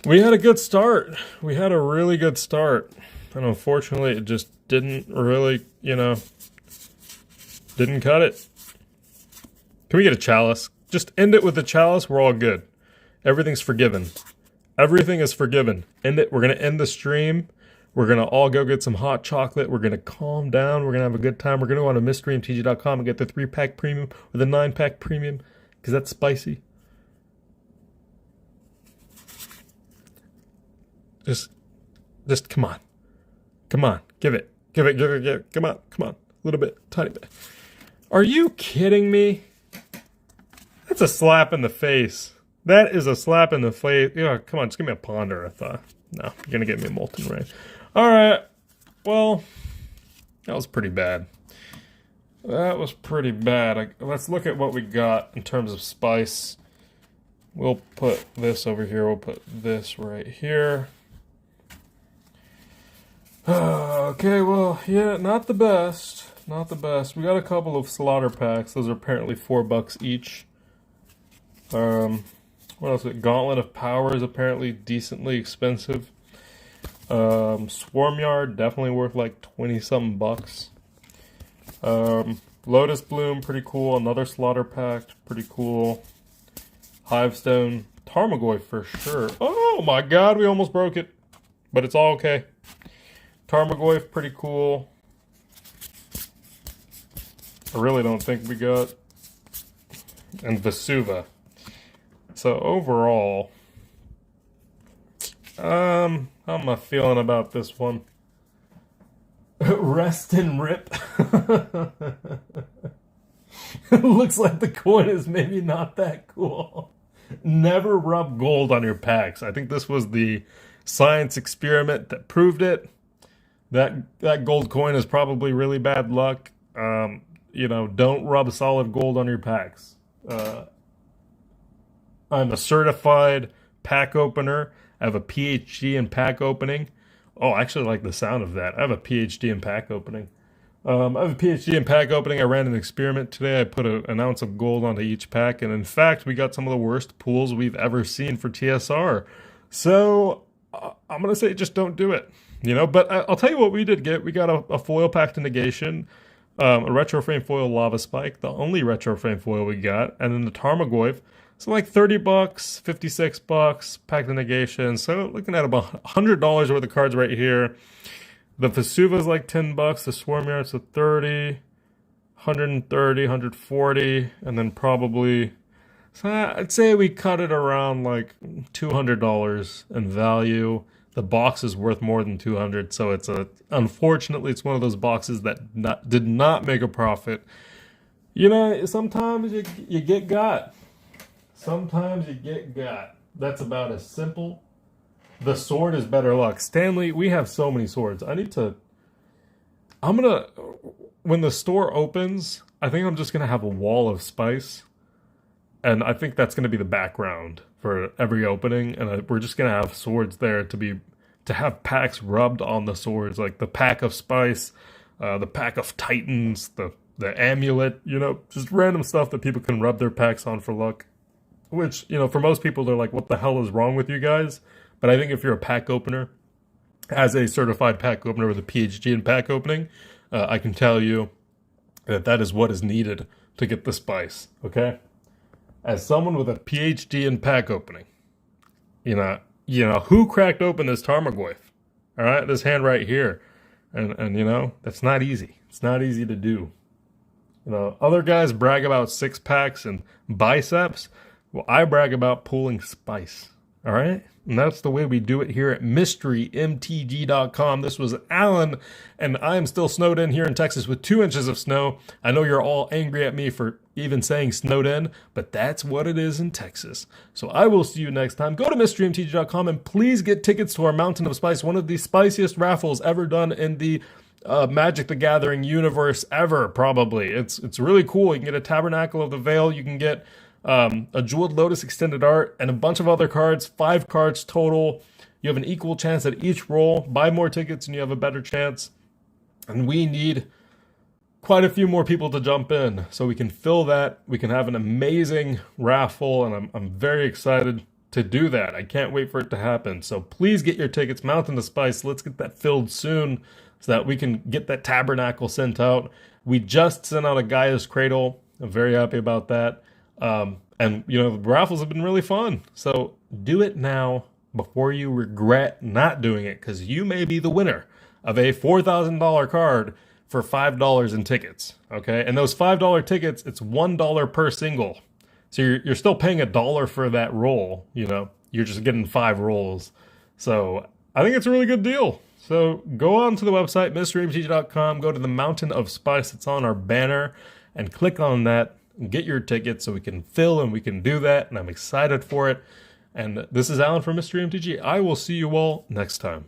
we had a good start. We had a really good start. And unfortunately, it just didn't really, didn't cut it. Can we get a chalice? Just end it with a chalice. We're all good. Everything's forgiven. Everything is forgiven. End it. We're going to end the stream. We're going to all go get some hot chocolate. We're going to calm down. We're going to have a good time. We're going to go on to MysteryMTG.com and get the 3-pack premium or the 9-pack premium because that's spicy. Just come on. Come on. Give it. Give it. Come on. A little bit. Tiny bit. Are you kidding me? That's a slap in the face. That is a slap in the face. Come on, just give me a ponder, I thought. No, you're going to get me a molten rain. Alright, well, that was pretty bad. Let's look at what we got in terms of spice. We'll put this over here. We'll put this right here. Okay, well, yeah, not the best. Not the best. We got a couple of slaughter packs. Those are apparently $4 each. What else? Gauntlet of Power is apparently decently expensive. Swarmyard, definitely worth like 20-something bucks. Lotus Bloom, pretty cool. Another slaughter pack, pretty cool. Hivestone, Tarmogoyf for sure. Oh my god, we almost broke it. But it's all okay. Tarmogoyf, pretty cool. I really don't think we got. And Vesuva. So overall, how am I feeling about this one? Rest and rip. Looks like the coin is maybe not that cool. Never rub gold on your packs. I think this was the science experiment that proved it. That gold coin is probably really bad luck. Don't rub solid gold on your packs. I'm a certified pack opener. I have a PhD in pack opening. Oh, I actually like the sound of that. I have a PhD in pack opening. I have a PhD in pack opening. I ran an experiment today. I put an ounce of gold onto each pack. And in fact, we got some of the worst pools we've ever seen for TSR. So I'm going to say just don't do it. But I'll tell you what we did get. We got a foil pack to negation. A retro frame foil lava spike. The only retro frame foil we got. And then the Tarmogoyf. So like $30, $56, pack the negation. So looking at about $100 worth of cards right here. The Vesuva is like $10. The Swarmyard's a $30, $130, $140, and then probably. So I'd say we cut it around like $200 in value. The box is worth more than $200, so unfortunately it's one of those boxes that did not make a profit. Sometimes you get got. Sometimes you get got. That's about as simple. The sword is better luck. Stanley, we have so many swords. When the store opens, I think I'm just going to have a wall of spice. And I think that's going to be the background for every opening. And we're just going to have swords there to have packs rubbed on the swords. Like the pack of spice, the pack of titans, the amulet, just random stuff that people can rub their packs on for luck. Which, for most people, they're like, what the hell is wrong with you guys? But I think if you're a pack opener, as a certified pack opener with a PhD in pack opening, I can tell you that is what is needed to get the spice, okay? As someone with a PhD in pack opening, who cracked open this Tarmogoyf? All right, this hand right here. And that's not easy. It's not easy to do. Other guys brag about 6-packs and biceps. Well, I brag about pulling spice. All right. And that's the way we do it here at mysterymtg.com. This was Alan, and I am still snowed in here in Texas with 2 inches of snow. I know you're all angry at me for even saying snowed in, but that's what it is in Texas. So I will see you next time. Go to mysterymtg.com and please get tickets to our Mountain of Spice, one of the spiciest raffles ever done in the Magic the Gathering universe ever, probably. It's really cool. You can get a Tabernacle of the Veil. You can get a Jeweled Lotus extended art, and a bunch of other cards, 5 cards total. You have an equal chance at each roll. Buy more tickets and you have a better chance. And we need quite a few more people to jump in so we can fill that. We can have an amazing raffle, and I'm very excited to do that. I can't wait for it to happen. So please get your tickets. Mountain of Spice, let's get that filled soon so that we can get that Tabernacle sent out. We just sent out a Gaia's Cradle. I'm very happy about that. And, you know, the raffles have been really fun. So do it now before you regret not doing it, because you may be the winner of a $4,000 card for $5 in tickets. Okay. And those $5 tickets, it's $1 per single. So you're still paying $1 for that roll. You know, you're just getting 5 rolls. So I think it's a really good deal. So go on to the website, mysterymtg.com, go to the Mountain of Spice. It's on our banner, and click on that. Get your tickets so we can fill and we can do that, and I'm excited for it. And this is Alan from Mystery MTG. I will see you all next time.